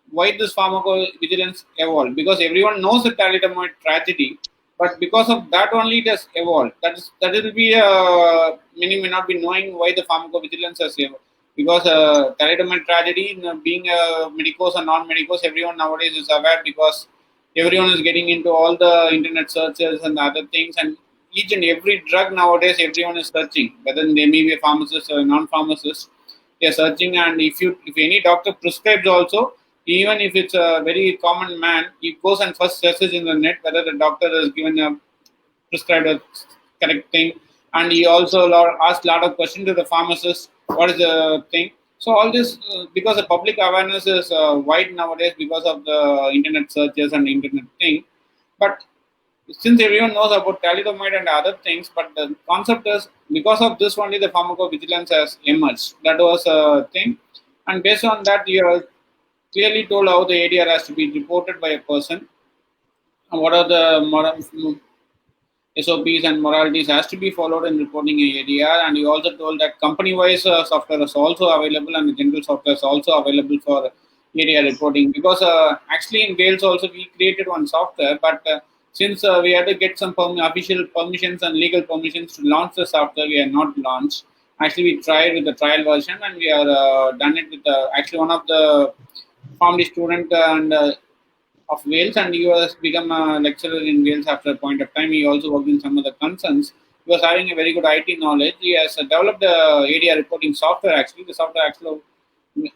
why this pharmacovigilance evolved. Because everyone knows the thalidomide tragedy, but because of that only it has evolved. That will be many may not be knowing why the pharmacovigilance has evolved, because thalidomide tragedy, being medicos or non-medicos, everyone nowadays is aware, because everyone is getting into all the internet searches and other things, and each and every drug nowadays everyone is searching, whether they may be a pharmacist or a non-pharmacist, they are searching. And if any doctor prescribes also, even if it's a very common man, he goes and first searches in the net whether the doctor has given a prescribed a correct thing, and he also asked a lot of questions to the pharmacist, what is the thing. So all this, because the public awareness is wide nowadays because of the internet searches and internet thing. But since everyone knows about thalidomide and other things, but the concept is, because of this only the pharmacovigilance has emerged. That was a thing, and based on that, you are clearly told how the ADR has to be reported by a person, and what are the SOPs and moralities has to be followed in reporting a ADR. And you also told that company-wise software is also available, and the general software is also available for ADR reporting. Because actually in Wales also we created one software, but since we had to get some official permissions and legal permissions to launch the software, we are not launched. Actually, we tried with the trial version, and we are done it with actually one of the family student and of Wales, and he was become a lecturer in Wales after a point of time. He also worked in some of the concerns. He was having a very good IT knowledge. He has developed the ADR reporting software. Actually, the software actually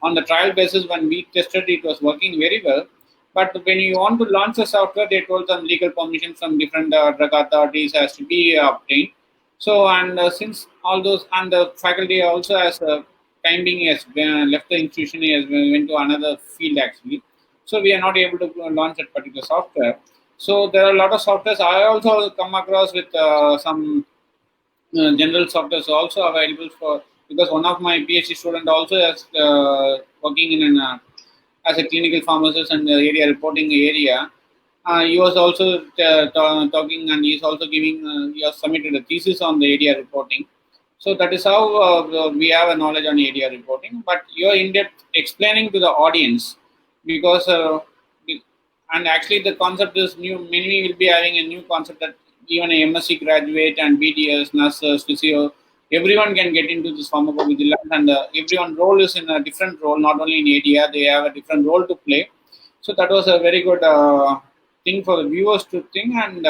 on the trial basis when we tested it was working very well. But when you want to launch the software, they told some legal permissions from different drug authorities has to be obtained. So, and since all those, and the faculty also has time being has left the institution, he has went to another field actually. So we are not able to launch that particular software. So there are a lot of softwares. I also come across with some general softwares also available for, because one of my PhD student also is working in an as a clinical pharmacist in the area reporting area. He was also talking, and he is also giving. He has submitted a thesis on the ADR reporting. So that is how we have a knowledge on ADR reporting. But you're in depth explaining to the audience, because and actually the concept is new. Many will be having a new concept that even a MSc graduate and BDS, nurses, physio, everyone can get into this pharmacovigilance, and everyone role is in a different role. Not only in ADR, they have a different role to play. So that was a very good thing for the viewers to think. And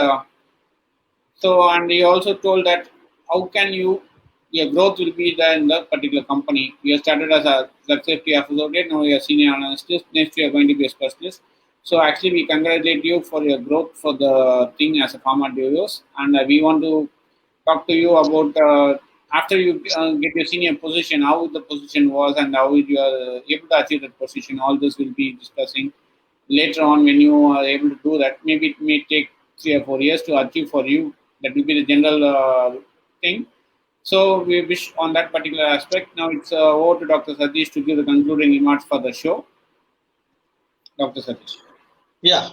and he also told that how can your growth will be there in the particular company. You started as a drug safety associate, now you are senior analyst, next you are going to be a specialist. So actually we congratulate you for your growth for the thing as a pharma duos, and we want to talk to you about after you get your senior position, how the position was and how you are able to achieve that position. All this will be discussing later on when you are able to do that. Maybe it may take 3 or 4 years to achieve for you. That will be the general thing. So we wish on that particular aspect. Now it's over to Dr. Satish to give the concluding remarks for the show. Dr. Satish. Yeah.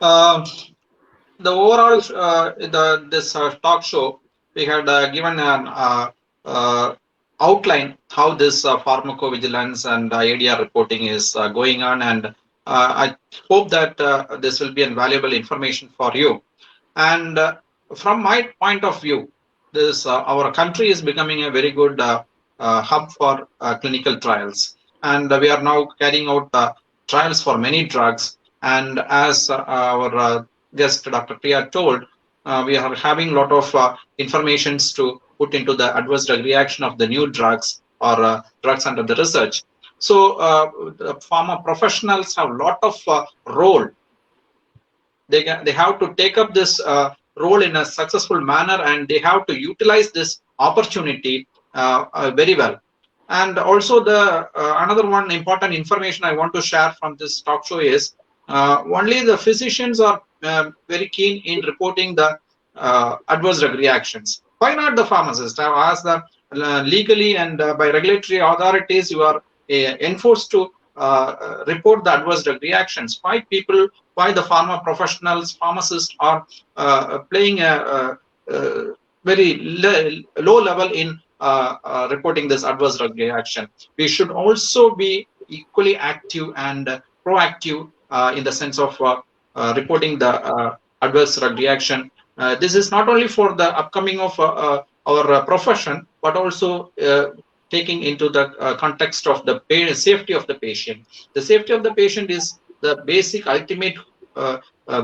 The overall this talk show, we had given an outline how this pharmacovigilance and ADR reporting is going on, and I hope that this will be invaluable information for you. And from my point of view, this our country is becoming a very good hub for clinical trials, and we are now carrying out trials for many drugs. And as our guest Dr. Priya told, we are having a lot of informations to put into the adverse drug reaction of the new drugs or drugs under the research. So the pharma professionals have a lot of role. They have to take up this role in a successful manner, and they have to utilize this opportunity very well. And also the another one important information I want to share from this talk show is only the physicians are very keen in reporting the adverse drug reactions. Why not the pharmacist? I've asked them legally and by regulatory authorities, you are enforced to report the adverse drug reactions. Why the pharma professionals, pharmacists are playing a very low level in reporting this adverse drug reaction? We should also be equally active and proactive in the sense of reporting the adverse drug reaction. This is not only for the upcoming of our profession, but also taking into the context of the safety of the patient. The safety of the patient is the basic ultimate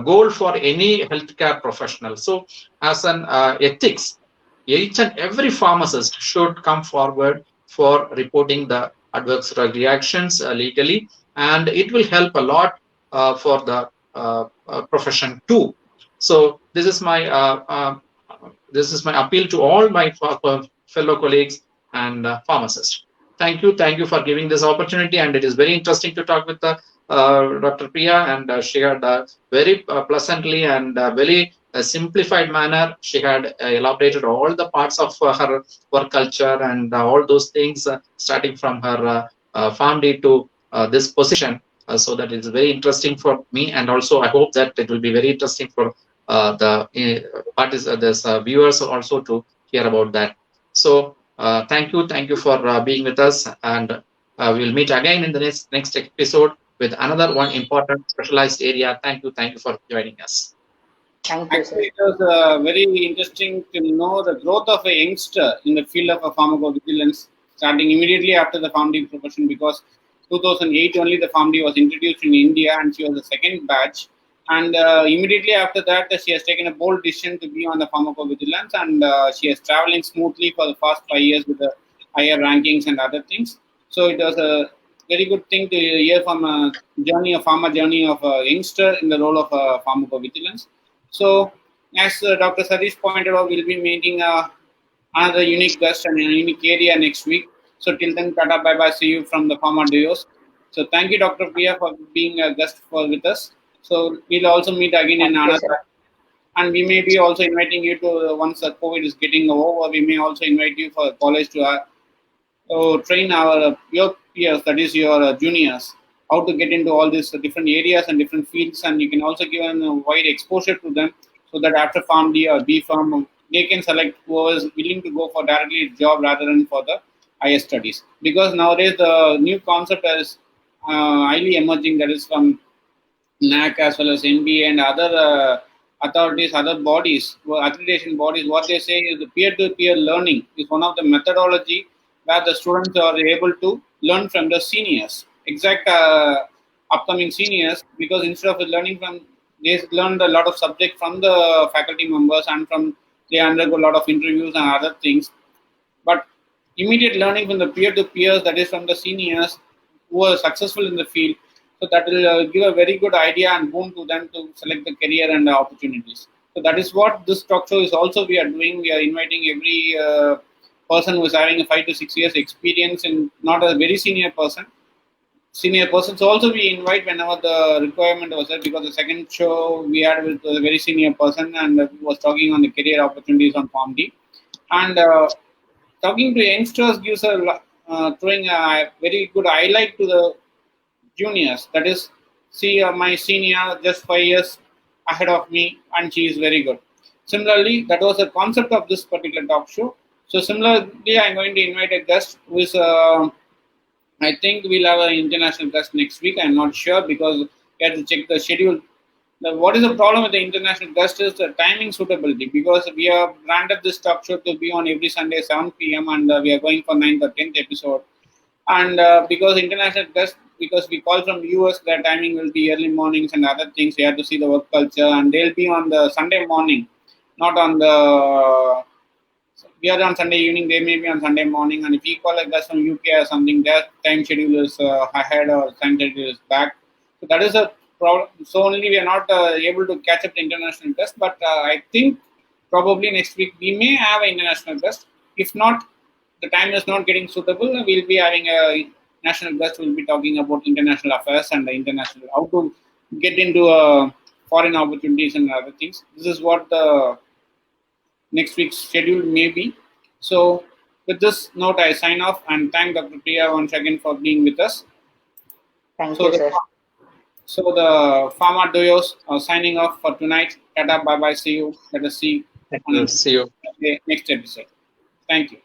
goal for any healthcare professional. So as an ethics, each and every pharmacist should come forward for reporting the adverse drug reactions legally, and it will help a lot for the profession too. So this is my appeal to all my fellow colleagues and pharmacists. Thank you for giving this opportunity, and it is very interesting to talk with Dr. Priya, and she had very pleasantly and very simplified manner. She had elaborated all the parts of her work culture and all those things, starting from her family to this position. So that is very interesting for me, and also I hope that it will be very interesting for the viewers also to hear about that. So thank you for being with us, and we will meet again in the next episode with another one important specialized area. Thank you for joining us. Thank you, Actually, it was very interesting to know the growth of a youngster in the field of pharmacovigilance, starting immediately after the founding profession, because 2008 only the family was introduced in India, and she was the second batch. And immediately after that, she has taken a bold decision to be on the pharmacovigilance, and she is traveling smoothly for the past 5 years with the higher rankings and other things. So it was a very good thing to hear from a pharma journey of a youngster in the role of pharmacovigilance. So as Dr. Satish pointed out, we'll be meeting another unique guest and a unique area next week. So till then, tata, bye-bye, see you from the Pharma Duos. So thank you, Dr. Priya, for being a guest with us. So we'll also meet again in another, and we may be also inviting you to, once the COVID is getting over, we may also invite you for college to train your peers, that is your juniors, how to get into all these different areas and different fields, and you can also give them a wide exposure to them, so that after Pharm D or B Pharm, they can select who is willing to go for directly a job rather than for the higher studies. Because nowadays the new concept is highly emerging, that is from NAC as well as NBA and other authorities, other bodies, accreditation bodies. What they say is the peer-to-peer learning is one of the methodology where the students are able to learn from the seniors, exact upcoming seniors, because instead of learning from, they learned a lot of subject from the faculty members, and from they undergo a lot of interviews and other things. But immediate learning from the peer-to-peers, that is from the seniors who are successful in the field, so that will give a very good idea and boon to them to select the career and the opportunities. So that is what this talk show is also we are doing. We are inviting every person who is having a 5 to 6 years experience, and not a very senior person. Senior persons also we invite whenever the requirement was there, because the second show we had with a very senior person, and was talking on the career opportunities on Pharm D. And talking to youngsters gives throwing a very good highlight to the juniors. That is, see my senior just 5 years ahead of me, and she is very good. Similarly, that was the concept of this particular talk show. So similarly, I'm going to invite a guest who is, I think we'll have an international guest next week. I'm not sure, because we have to check the schedule. What is the problem with the international guest is the timing suitability, because we have branded this talk show to be on every Sunday 7 p.m. and we are going for 9th or 10th episode. And because international guests, because we call from US, their timing will be early mornings and other things. We have to see the work culture, and they'll be on the Sunday morning, not on the. We are on Sunday evening. They may be on Sunday morning, and if we call a guest from UK or something, their time schedule is ahead or time schedule is back. So that is a problem. So only we are not able to catch up the international guest. But I think probably next week we may have an international guest. If not, the time is not getting suitable, we'll be having a national guest who will be talking about international affairs and the international, how to get into foreign opportunities and other things. This is what the next week's schedule may be. So with this note, I sign off and thank Dr. Priya once again for being with us. Thank you, sir. So the Pharma Duos are signing off for tonight. Tata, bye bye, see you. Let us see See you. Next episode. Thank you.